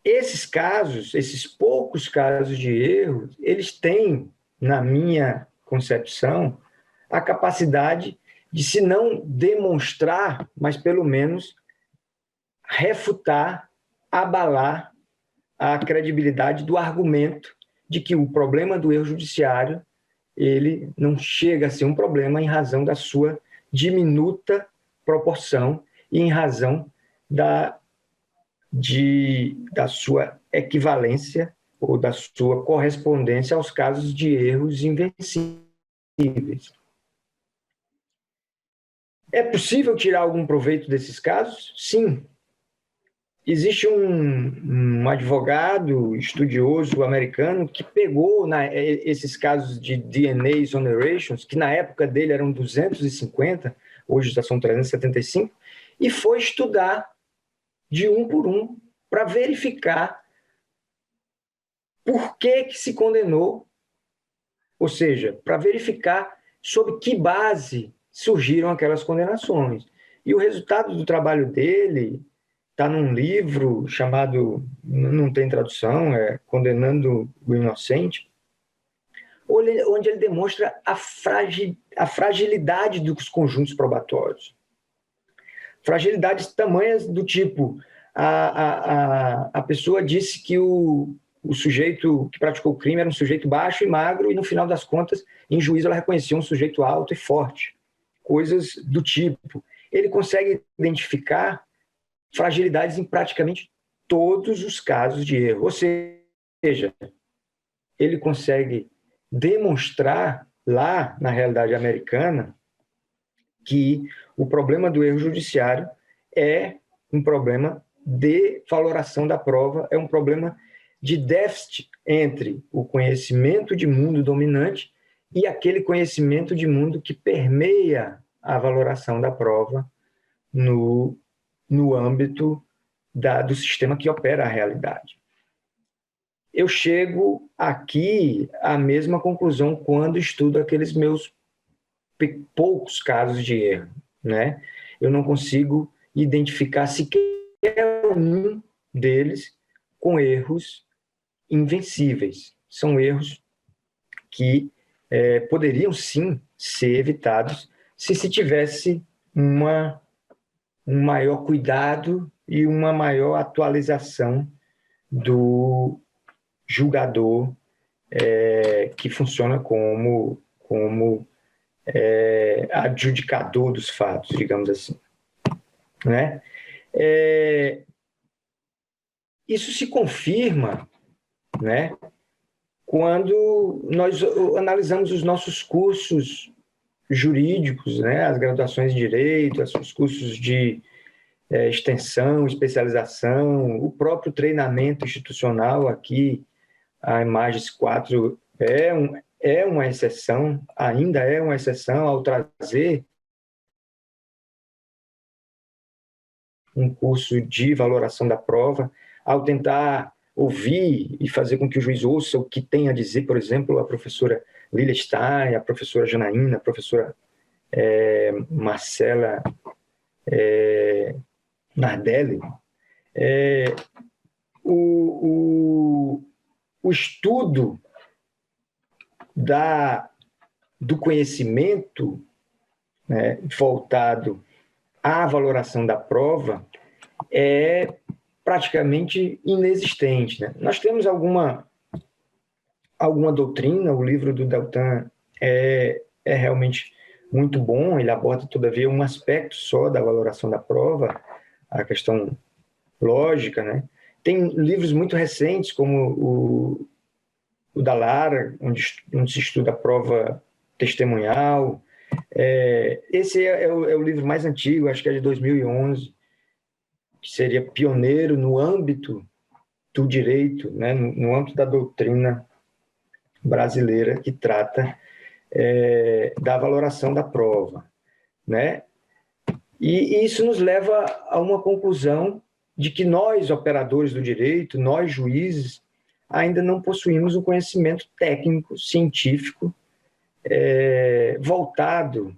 Esses casos, esses poucos casos de erro, eles têm, na minha concepção, a capacidade de, se não demonstrar, mas pelo menos refutar, abalar a credibilidade do argumento de que o problema do erro judiciário ele não chega a ser um problema em razão da sua diminuta proporção e em razão da sua equivalência ou da sua correspondência aos casos de erros invencíveis. É possível tirar algum proveito desses casos? Sim. Existe um advogado estudioso americano que pegou esses casos de DNA exonerations, que na época dele eram 250, hoje já são 375, e foi estudar de um por um para verificar por que se condenou, ou seja, para verificar sob que base surgiram aquelas condenações. E o resultado do trabalho dele está num livro chamado, não tem tradução, é Condenando o Inocente, onde ele demonstra a fragilidade dos conjuntos probatórios. Fragilidades tamanhas do tipo, a pessoa disse que o sujeito que praticou o crime era um sujeito baixo e magro, e no final das contas, em juízo, ela reconhecia um sujeito alto e forte. Coisas do tipo. Ele consegue identificar fragilidades em praticamente todos os casos de erro. Ou seja, ele consegue demonstrar lá na realidade americana que o problema do erro judiciário é um problema de valoração da prova, é um problema de déficit entre o conhecimento de mundo dominante e aquele conhecimento de mundo que permeia a valoração da prova no âmbito do sistema que opera a realidade. Eu chego aqui à mesma conclusão quando estudo aqueles meus poucos casos de erro, né? Eu não consigo identificar sequer um deles com erros invencíveis. São erros que poderiam sim ser evitados se tivesse um maior cuidado e uma maior atualização do julgador que funciona como adjudicador dos fatos, digamos assim, né? Isso se confirma, né, quando nós analisamos os nossos cursos jurídicos, né, as graduações em Direito, os cursos de extensão, especialização, o próprio treinamento institucional aqui, a Imagens 4 é uma exceção, ainda é uma exceção ao trazer um curso de valoração da prova, ao tentar ouvir e fazer com que o juiz ouça o que tem a dizer, por exemplo, a professora Lilia Stein, a professora Janaína, a professora Marcela Nardelli. O estudo do conhecimento, né, voltado à valoração da prova é praticamente inexistente, né? Nós temos alguma doutrina, o livro do Deltan é realmente muito bom, ele aborda, todavia, um aspecto só da valoração da prova, a questão lógica, né? Tem livros muito recentes, como o da Lara, onde se estuda a prova testemunhal. Esse é o livro mais antigo, acho que é de 2011, que seria pioneiro no âmbito do direito, né, no âmbito da doutrina brasileira que trata da valoração da prova, né? E isso nos leva a uma conclusão de que nós, operadores do direito, nós, juízes, ainda não possuímos um conhecimento técnico, científico, voltado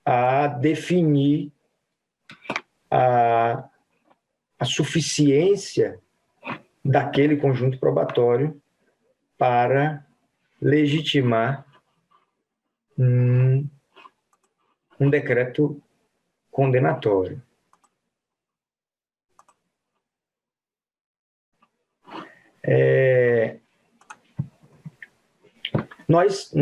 a definir a suficiência daquele conjunto probatório para legitimar um decreto condenatório. Nós,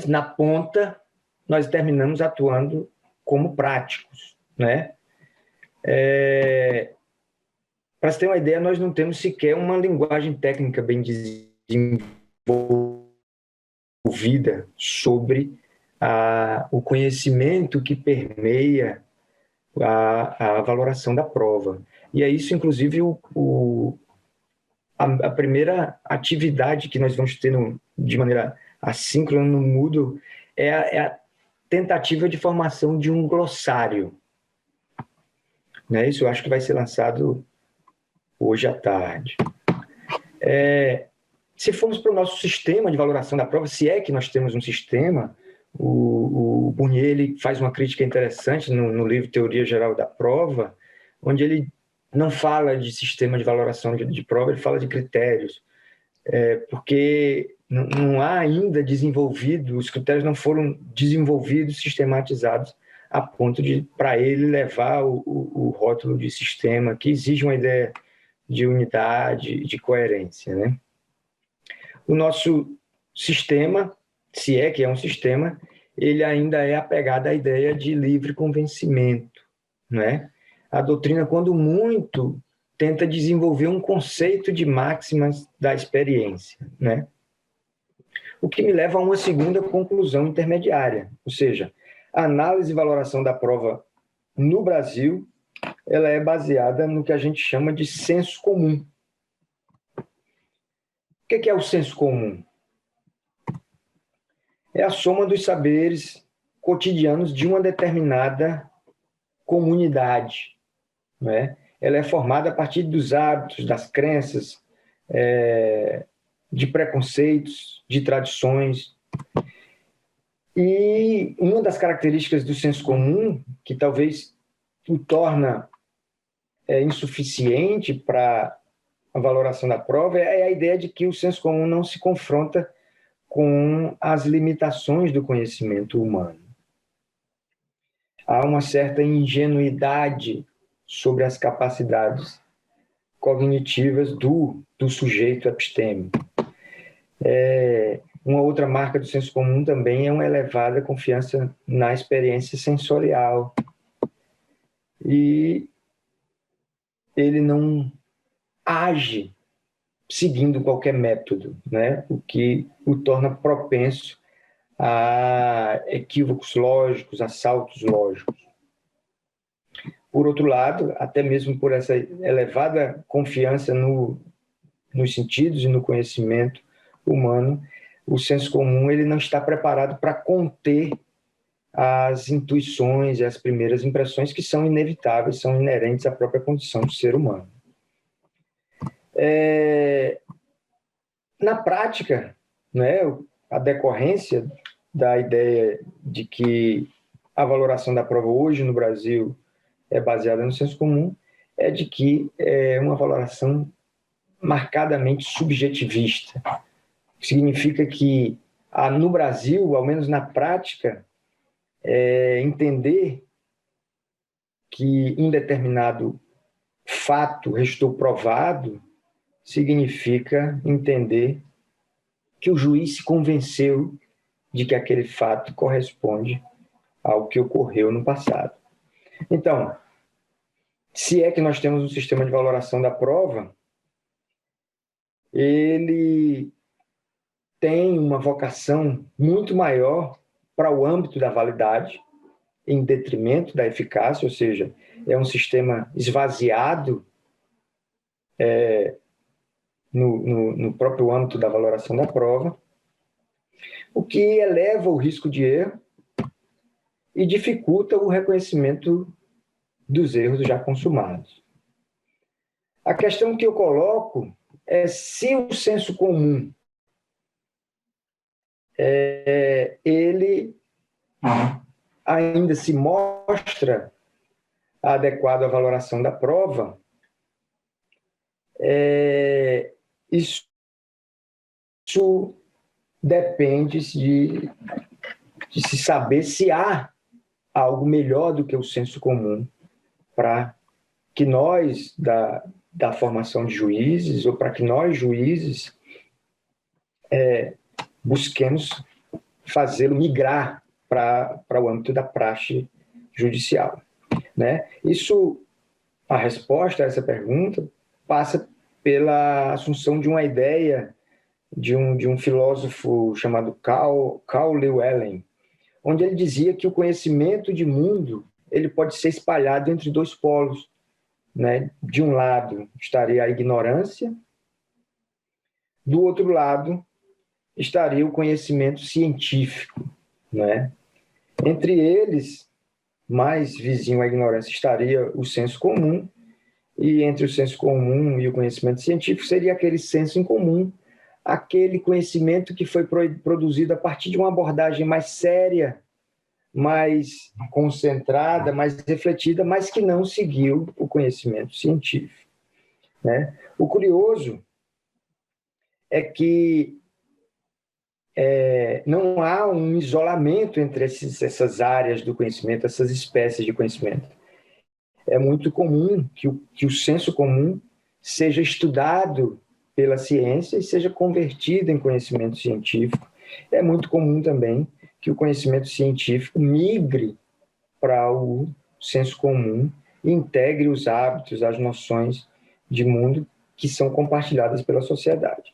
na ponta, nós terminamos atuando como práticos, né? Para você ter uma ideia, nós não temos sequer uma linguagem técnica bem desenvolvida sobre o conhecimento que permeia a valoração da prova. E é isso, inclusive, a primeira atividade que nós vamos ter de maneira assíncrona no Moodle é a tentativa de formação de um glossário. Né? Isso eu acho que vai ser lançado hoje à tarde. Se formos para o nosso sistema de valoração da prova, se é que nós temos um sistema, o Bournier ele faz uma crítica interessante no livro Teoria Geral da Prova, onde ele não fala de sistema de valoração de prova, ele fala de critérios, porque não há ainda desenvolvido, os critérios não foram desenvolvidos, sistematizados, a ponto de, para ele, levar o rótulo de sistema, que exige uma ideia de unidade, de coerência, né? O nosso sistema, se é que é um sistema, ele ainda é apegado à ideia de livre convencimento, né? A doutrina, quando muito, tenta desenvolver um conceito de máximas da experiência, né? O que me leva a uma segunda conclusão intermediária, ou seja, a análise e valoração da prova no Brasil, ela é baseada no que a gente chama de senso comum. O que é o senso comum? É a soma dos saberes cotidianos de uma determinada comunidade, né? Ela é formada a partir dos hábitos, das crenças, de preconceitos, de tradições. E uma das características do senso comum, que talvez o torna insuficiente para a valoração da prova, é a ideia de que o senso comum não se confronta com as limitações do conhecimento humano. Há uma certa ingenuidade sobre as capacidades cognitivas do sujeito epistêmico. Uma outra marca do senso comum também é uma elevada confiança na experiência sensorial. E ele não age seguindo qualquer método, né? O que o torna propenso a equívocos lógicos, a saltos lógicos. Por outro lado, até mesmo por essa elevada confiança nos sentidos e no conhecimento humano, o senso comum ele não está preparado para conter as intuições e as primeiras impressões que são inevitáveis, são inerentes à própria condição do ser humano. Na prática, né, a decorrência da ideia de que a valoração da prova hoje no Brasil é baseada no senso comum é de que é uma valoração marcadamente subjetivista. Significa que no Brasil, ao menos na prática, entender que um determinado fato restou provado significa entender que o juiz se convenceu de que aquele fato corresponde ao que ocorreu no passado. Então, se é que nós temos um sistema de valoração da prova, ele tem uma vocação muito maior para o âmbito da validade, em detrimento da eficácia, ou seja, é um sistema esvaziado no próprio âmbito da valoração da prova, o que eleva o risco de erro e dificulta o reconhecimento dos erros já consumados. A questão que eu coloco é se o senso comum ele ainda se mostra adequado à valoração da prova, isso depende de se saber se há algo melhor do que o senso comum para que nós, da formação de juízes, ou para que nós, juízes, busquemos fazê-lo migrar para o âmbito da praxe judicial. Né? A resposta a essa pergunta passa pela assunção de uma ideia de um filósofo chamado Carl Llewellyn, onde ele dizia que o conhecimento de mundo ele pode ser espalhado entre dois polos. Né? De um lado estaria a ignorância, do outro lado estaria o conhecimento científico. Né? Entre eles, mais vizinho à ignorância, estaria o senso comum, e entre o senso comum e o conhecimento científico seria aquele senso em comum, aquele conhecimento que foi produzido a partir de uma abordagem mais séria, mais concentrada, mais refletida, mas que não seguiu o conhecimento científico. Né? O curioso é que não há um isolamento entre essas áreas do conhecimento, essas espécies de conhecimento. É muito comum que o senso comum seja estudado pela ciência e seja convertido em conhecimento científico. É muito comum também que o conhecimento científico migre para o senso comum e integre os hábitos, as noções de mundo que são compartilhadas pela sociedade.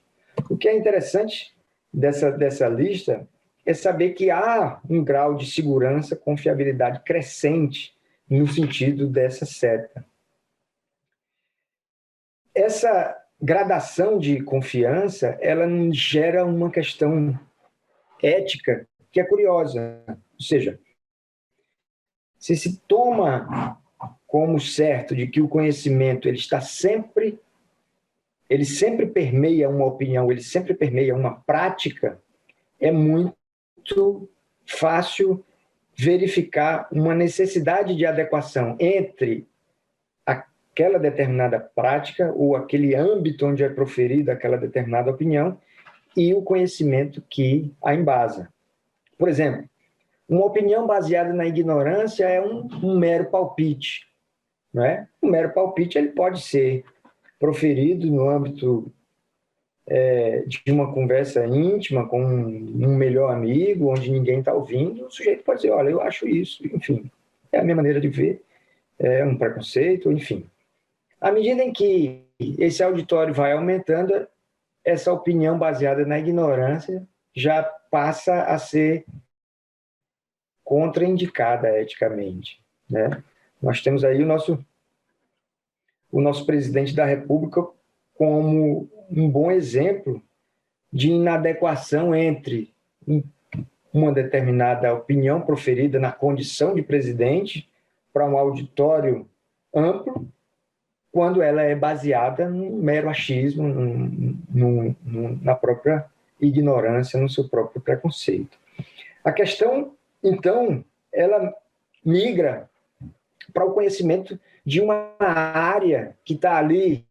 O que é interessante dessa lista é saber que há um grau de segurança, confiabilidade crescente no sentido dessa seta. Essa gradação de confiança, ela gera uma questão ética que é curiosa. Ou seja, se toma como certo de que o conhecimento ele sempre permeia uma opinião, ele sempre permeia uma prática, é muito fácil verificar uma necessidade de adequação entre aquela determinada prática ou aquele âmbito onde é proferida aquela determinada opinião e o conhecimento que a embasa. Por exemplo, uma opinião baseada na ignorância é um mero palpite. Não é? Um mero palpite ele pode ser proferido no âmbito de uma conversa íntima com um melhor amigo, onde ninguém está ouvindo. O sujeito pode dizer, olha, eu acho isso, enfim, é a minha maneira de ver, é um preconceito, enfim. À medida em que esse auditório vai aumentando, essa opinião baseada na ignorância já passa a ser contraindicada eticamente. Né? Nós temos aí o nosso presidente da República como um bom exemplo de inadequação entre uma determinada opinião proferida na condição de presidente para um auditório amplo, quando ela é baseada num mero achismo, na própria ignorância, no seu próprio preconceito. A questão, então, ela migra para o conhecimento de uma área que está ali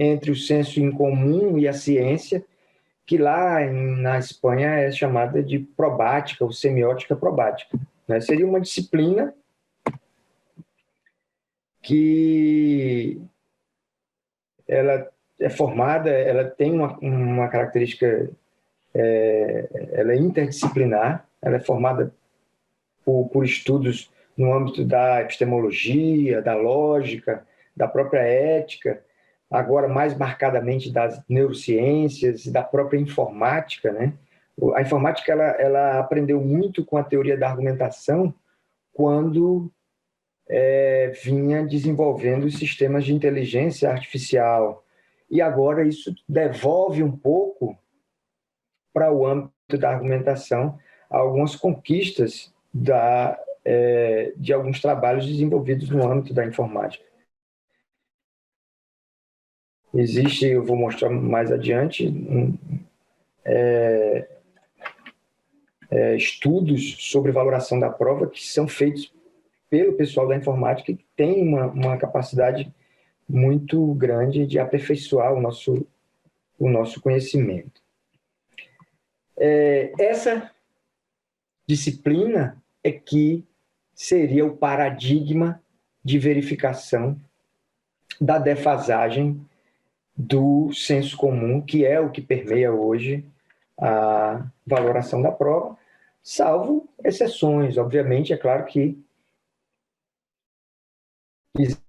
entre o senso em comum e a ciência, que lá na Espanha é chamada de probática, ou semiótica probática. Né? Seria uma disciplina que ela é formada, ela tem uma característica, ela é interdisciplinar, ela é formada por estudos no âmbito da epistemologia, da lógica, da própria ética, agora mais marcadamente das neurociências e da própria informática. Né? A informática ela aprendeu muito com a teoria da argumentação quando vinha desenvolvendo os sistemas de inteligência artificial. E agora isso devolve um pouco para o âmbito da argumentação algumas conquistas da de alguns trabalhos desenvolvidos no âmbito da informática. Existe, eu vou mostrar mais adiante, estudos sobre valoração da prova que são feitos pelo pessoal da informática, que tem uma capacidade muito grande de aperfeiçoar o nosso conhecimento. Essa disciplina é que seria o paradigma de verificação da defasagem do senso comum, que é o que permeia hoje a valoração da prova, salvo exceções. Obviamente, é claro que existem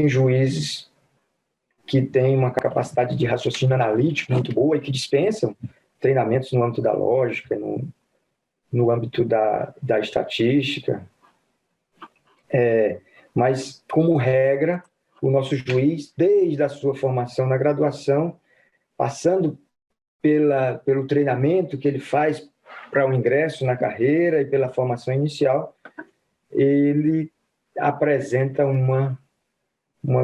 juízes que têm uma capacidade de raciocínio analítico muito boa e que dispensam treinamentos no âmbito da lógica, no âmbito da estatística. Mas, como regra, o nosso juiz, desde a sua formação na graduação, passando pelo treinamento que ele faz para o ingresso na carreira e pela formação inicial, ele apresenta uma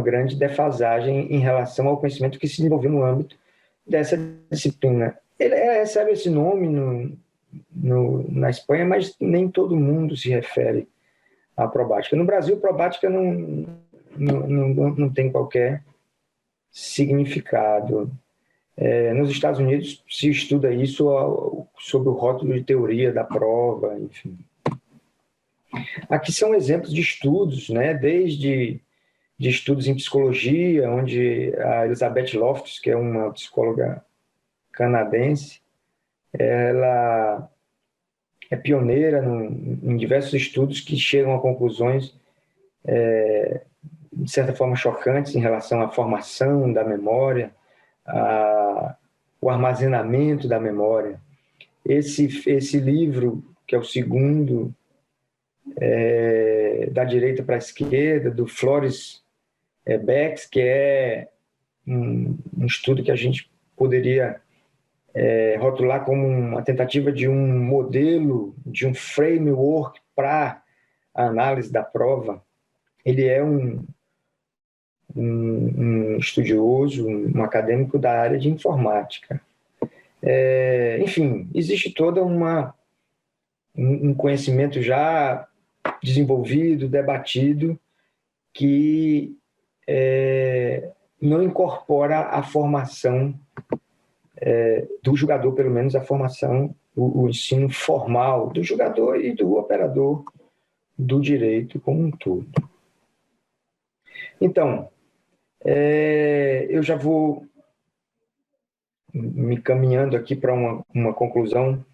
grande defasagem em relação ao conhecimento que se desenvolveu no âmbito dessa disciplina. Ele recebe esse nome na Espanha, mas nem todo mundo se refere à probática. No Brasil, probática não tem qualquer significado. Nos Estados Unidos, se estuda isso sob o rótulo de teoria da prova, enfim. Aqui são exemplos de estudos, né? Desde de estudos em psicologia, onde a Elizabeth Loftus, que é uma psicóloga canadense, ela é pioneira em diversos estudos que chegam a conclusões, de certa forma, chocantes em relação à formação da memória, o armazenamento da memória. Esse livro, que é o segundo, da direita para a esquerda, do Flores Becks, que é um estudo que a gente poderia rotular como uma tentativa de um modelo, de um framework para a análise da prova. Ele é um estudioso, um acadêmico da área de informática. Enfim, existe todo um conhecimento já desenvolvido, debatido, que não incorpora a formação do jogador, pelo menos a formação, o ensino formal do jogador e do operador do direito como um todo. Então, eu já vou me caminhando aqui para uma conclusão.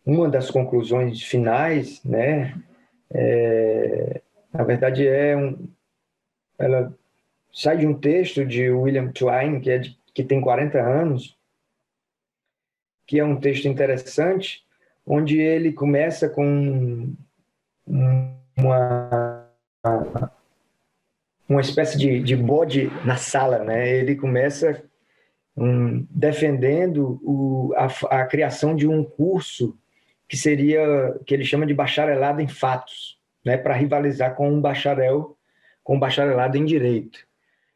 Uma das conclusões finais, né, na verdade, ela sai de um texto de William Twine, que tem 40 anos, que é um texto interessante, onde ele começa com uma espécie de bode na sala, né? Ele começa defendendo a criação de um curso que ele chama de bacharelado em fatos, né? Para rivalizar com um bacharelado em direito.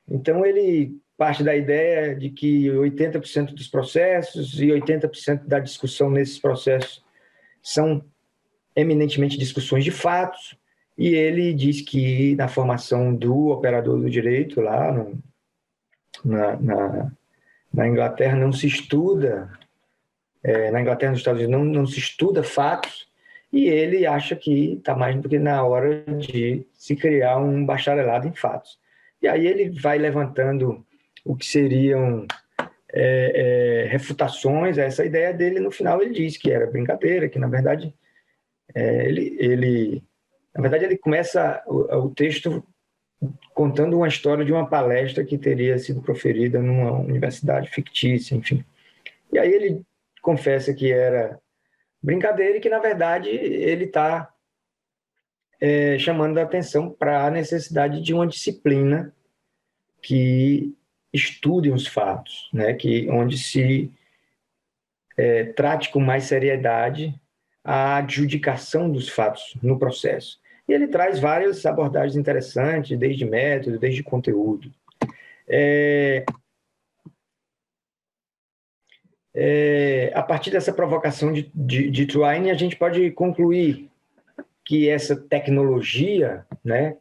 Então, ele parte da ideia de que 80% dos processos e 80% da discussão nesses processos são eminentemente discussões de fatos, e ele diz que na formação do operador do direito, lá na Inglaterra, não se estuda, na Inglaterra e nos Estados Unidos não se estuda fatos, e ele acha que está mais do que na hora de se criar um bacharelado em fatos. E aí ele vai levantando o que seriam refutações a essa ideia dele. No final ele diz que era brincadeira, que na verdade ele começa o texto contando uma história de uma palestra que teria sido proferida numa universidade fictícia, enfim. E aí ele confessa que era brincadeira e que, na verdade, ele está chamando a atenção para a necessidade de uma disciplina que estude os fatos, né? Onde se trate com mais seriedade a adjudicação dos fatos no processo. E ele traz várias abordagens interessantes, desde método, desde conteúdo. A partir dessa provocação de Twain, a gente pode concluir que essa tecnologia, né,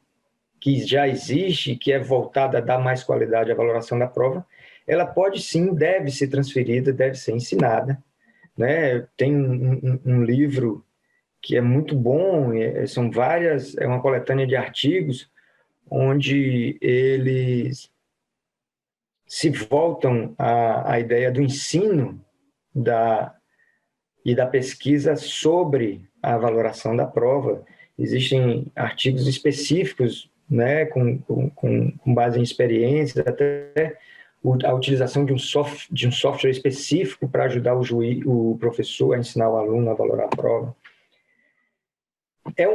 que já existe, que é voltada a dar mais qualidade à valoração da prova, ela pode sim, deve ser transferida, deve ser ensinada, né? Tem um livro que é muito bom, são várias, é uma coletânea de artigos onde eles se voltam à ideia do ensino e da pesquisa sobre a valoração da prova. Existem artigos específicos, né, com base em experiências, até a utilização de um software específico para ajudar o professor a ensinar o aluno a valorar a prova. É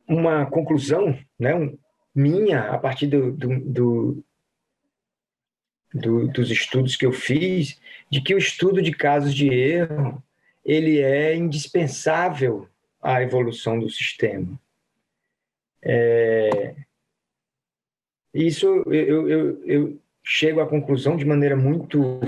uma conclusão, né, minha, a partir dos estudos que eu fiz, de que o estudo de casos de erro ele é indispensável à evolução do sistema. Isso eu chego à conclusão de maneira muito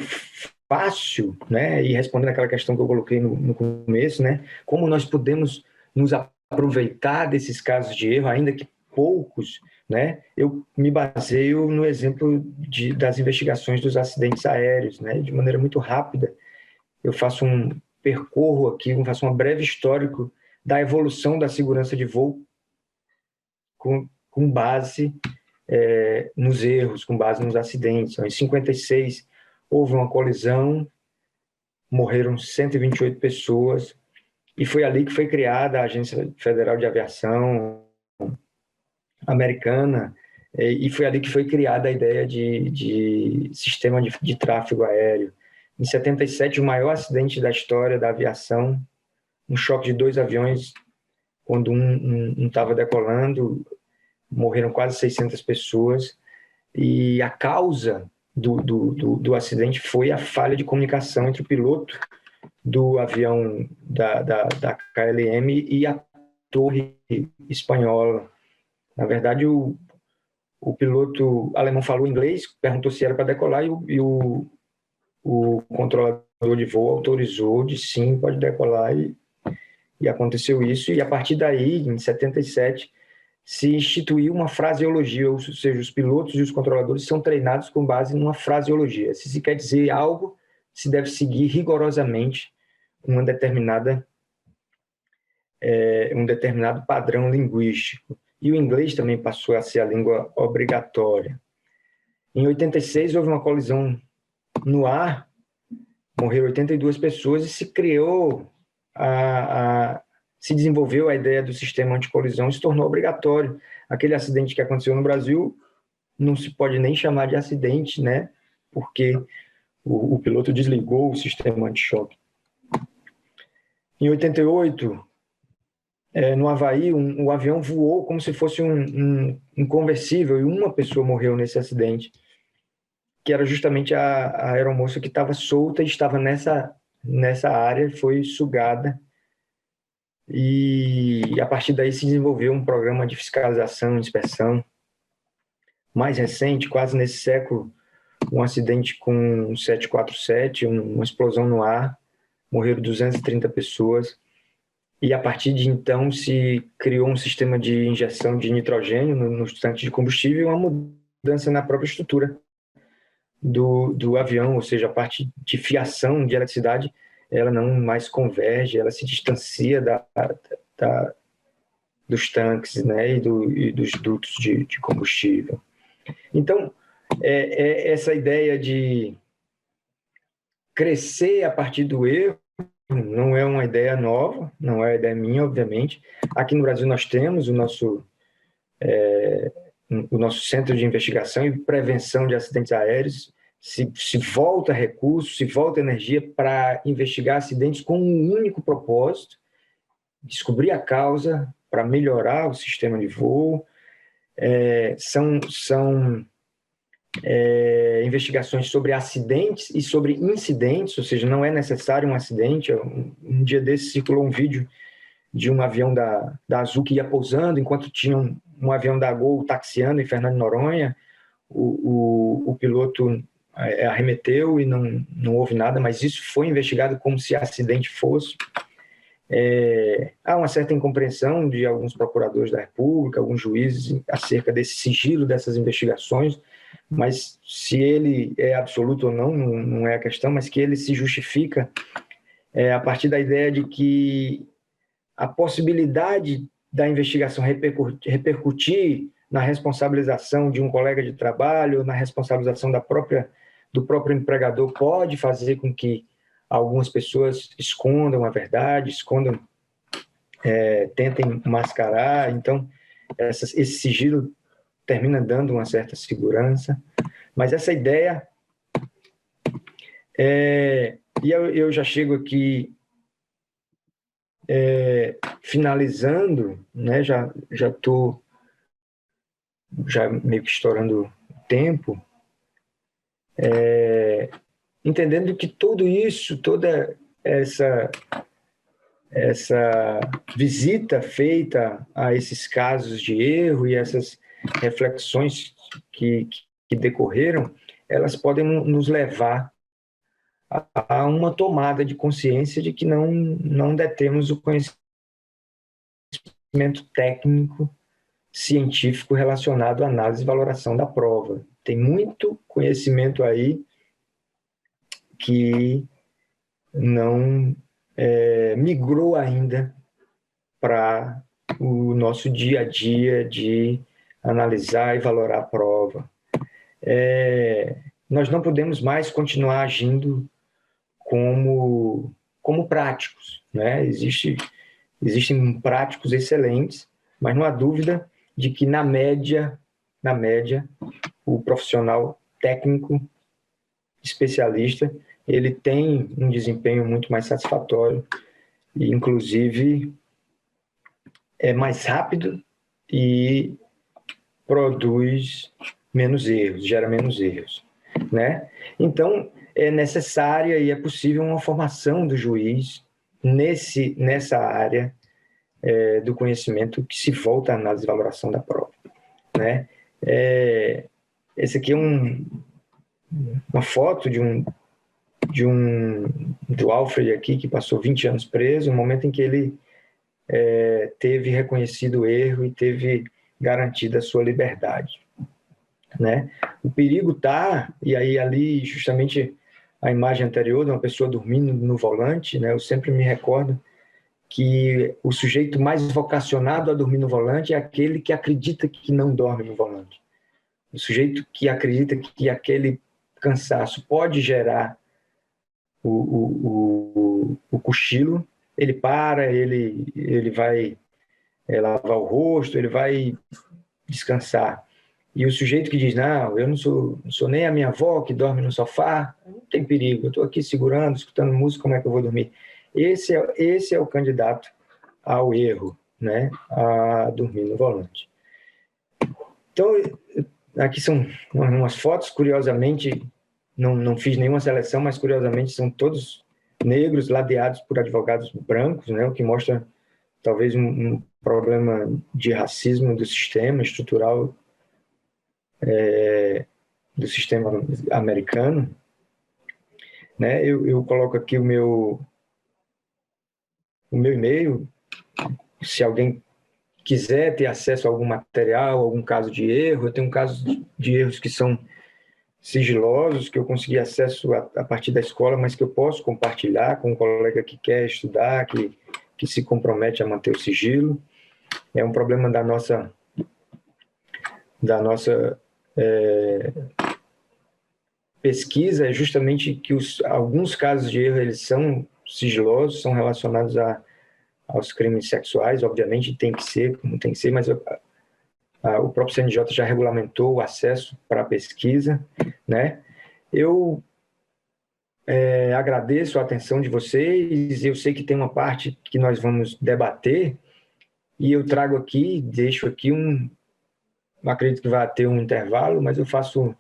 fácil, né? E respondendo aquela questão que eu coloquei no começo, né? Como nós podemos nos aproveitar desses casos de erro, ainda que poucos, né? Eu me baseio no exemplo das investigações dos acidentes aéreos, né? De maneira muito rápida, eu percorro aqui, faço um breve histórico da evolução da segurança de voo com base nos erros, com base nos acidentes. Em 56, houve uma colisão, morreram 128 pessoas, e foi ali que foi criada a Agência Federal de Aviação Americana, e foi ali que foi criada a ideia de sistema de tráfego aéreo. Em 77, o maior acidente da história da aviação, um choque de 2 aviões, quando um estava decolando, morreram quase 600 pessoas, e a causa do acidente foi a falha de comunicação entre o piloto do avião da KLM e a torre espanhola. Na verdade, o piloto alemão falou inglês, perguntou se era para decolar, e o controlador de voo autorizou, disse sim, pode decolar, e aconteceu isso. E a partir daí, em 77, se instituiu uma fraseologia, ou seja, os pilotos e os controladores são treinados com base numa fraseologia. Se quer dizer algo, se deve seguir rigorosamente um determinado padrão linguístico. E o inglês também passou a ser a língua obrigatória. Em 86, houve uma colisão no ar, morreram 82 pessoas, e se criou se desenvolveu a ideia do sistema anticolisão e se tornou obrigatório. Aquele acidente que aconteceu no Brasil não se pode nem chamar de acidente, né? Porque o piloto desligou o sistema anti-choque. Em 88, no Havaí, o avião voou como se fosse um conversível, e uma pessoa morreu nesse acidente, que era justamente a aeromoça que estava solta e estava nessa área, foi sugada. E a partir daí se desenvolveu um programa de fiscalização e inspeção. Mais recente, quase nesse século, um acidente com um 747, uma explosão no ar, morreram 230 pessoas, e a partir de então se criou um sistema de injeção de nitrogênio nos tanques de combustível e uma mudança na própria estrutura do avião, ou seja, a parte de fiação de eletricidade, ela não mais converge, ela se distancia dos tanques, né, e dos dutos de combustível. Então, essa ideia de crescer a partir do erro não é uma ideia nova, não é uma ideia minha, obviamente. Aqui no Brasil nós temos o nosso Centro de Investigação e Prevenção de Acidentes Aéreos. Se volta recursos, se volta energia para investigar acidentes com um único propósito: descobrir a causa para melhorar o sistema de voo. São investigações sobre acidentes e sobre incidentes, ou seja, não é necessário um acidente. Um dia desses circulou um vídeo de um avião da Azul que ia pousando, enquanto tinha um avião da Gol taxiando em Fernando de Noronha. O piloto arremeteu e não houve nada, mas isso foi investigado como se acidente fosse. Há uma certa incompreensão de alguns procuradores da República, alguns juízes, acerca desse sigilo dessas investigações, mas se ele é absoluto ou não é a questão, mas que ele se justifica a partir da ideia de que a possibilidade da investigação repercutir na responsabilização de um colega de trabalho, na responsabilização do próprio empregador, pode fazer com que algumas pessoas escondam a verdade, tentem mascarar. Então, esse sigilo termina dando uma certa segurança. Mas essa ideia, e eu já chego aqui finalizando, né? Já estou meio que estourando o tempo, entendendo que tudo isso, toda essa visita feita a esses casos de erro e essas reflexões que decorreram, elas podem nos levar a uma tomada de consciência de que não detemos o conhecimento técnico, científico relacionado à análise e valoração da prova. Tem muito conhecimento aí que não migrou ainda para o nosso dia a dia de analisar e valorar a prova. Nós não podemos mais continuar agindo como práticos, né? Existem práticos excelentes, mas não há dúvida de que, na média, o profissional técnico, especialista, ele tem um desempenho muito mais satisfatório e, inclusive, é mais rápido e produz menos erros, gera menos erros, né? Então, é necessária e é possível uma formação do juiz nessa área do conhecimento que se volta à análise e valoração da prova, né? Esse aqui é uma foto do Alfred aqui, que passou 20 anos preso, no momento em que ele teve reconhecido o erro e teve garantida a sua liberdade, né? O perigo está, e aí ali justamente a imagem anterior de uma pessoa dormindo no volante, né? Eu sempre me recordo que o sujeito mais vocacionado a dormir no volante é aquele que acredita que não dorme no volante. O sujeito que acredita que aquele cansaço pode gerar o cochilo, ele para, ele vai lavar o rosto, ele vai descansar. E o sujeito que diz, não, eu não sou nem a minha avó que dorme no sofá, não tem perigo, eu estou aqui segurando, escutando música, como é que eu vou dormir? Esse é o candidato ao erro, né? A dormir no volante. Então, aqui são umas fotos, curiosamente, não fiz nenhuma seleção, mas curiosamente são todos negros, ladeados por advogados brancos, né? O que mostra talvez um problema de racismo do sistema estrutural do sistema americano, né? Eu coloco aqui o meu e-mail, se alguém quiser ter acesso a algum material, algum caso de erro. Eu tenho casos de erros que são sigilosos, que eu consegui acesso a partir da escola, mas que eu posso compartilhar com um colega que quer estudar, que se compromete a manter o sigilo. É um problema da nossa pesquisa, é justamente que alguns casos de erro eles são sigilosos, são relacionados aos crimes sexuais, obviamente tem que ser, como tem que ser, mas o próprio CNJ já regulamentou o acesso para a pesquisa, né? Eu agradeço a atenção de vocês, eu sei que tem uma parte que nós vamos debater, e eu trago aqui, deixo aqui acredito que vai ter um intervalo, mas eu faço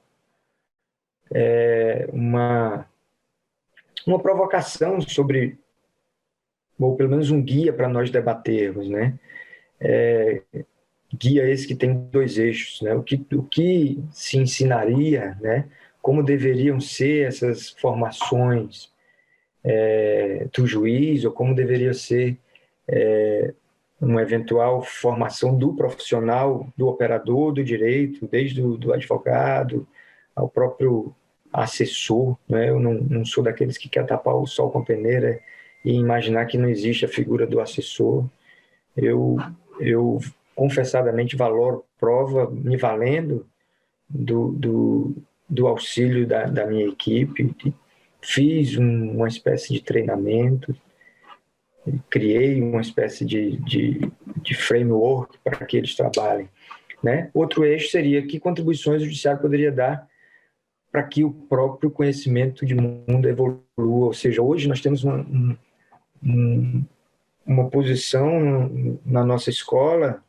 uma provocação sobre, ou pelo menos um guia para nós debatermos, né? Guia esse que tem 2 eixos, né? O que se ensinaria, né? Como deveriam ser essas formações do juiz, ou como deveria ser uma eventual formação do profissional, do operador do direito, desde do advogado ao próprio assessor, né? Eu não sou daqueles que quer tapar o sol com a peneira e imaginar que não existe a figura do assessor. Eu confessadamente valoro prova, me valendo do auxílio da minha equipe. Fiz uma espécie de treinamento, criei uma espécie de framework para que eles trabalhem, né? Outro eixo seria que contribuições o judiciário poderia dar para que o próprio conhecimento de mundo evolua. Ou seja, hoje nós temos uma posição na nossa escola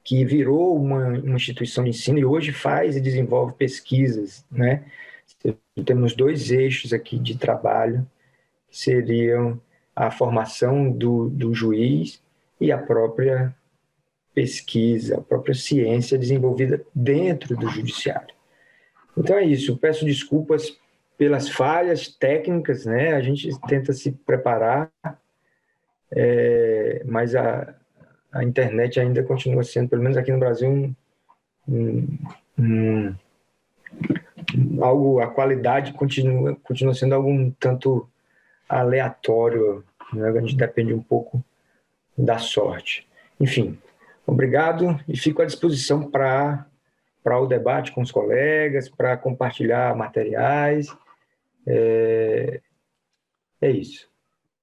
que virou uma instituição de ensino e hoje faz e desenvolve pesquisas, né? Temos 2 eixos aqui de trabalho, que seriam a formação do juiz e a própria pesquisa, a própria ciência desenvolvida dentro do judiciário. Então é isso, peço desculpas pelas falhas técnicas, né? A gente tenta se preparar, mas a internet ainda continua sendo, pelo menos aqui no Brasil, algo, a qualidade continua sendo algo um tanto aleatório, né? A gente depende um pouco da sorte. Enfim, obrigado e fico à disposição para o debate com os colegas, para compartilhar materiais. É isso.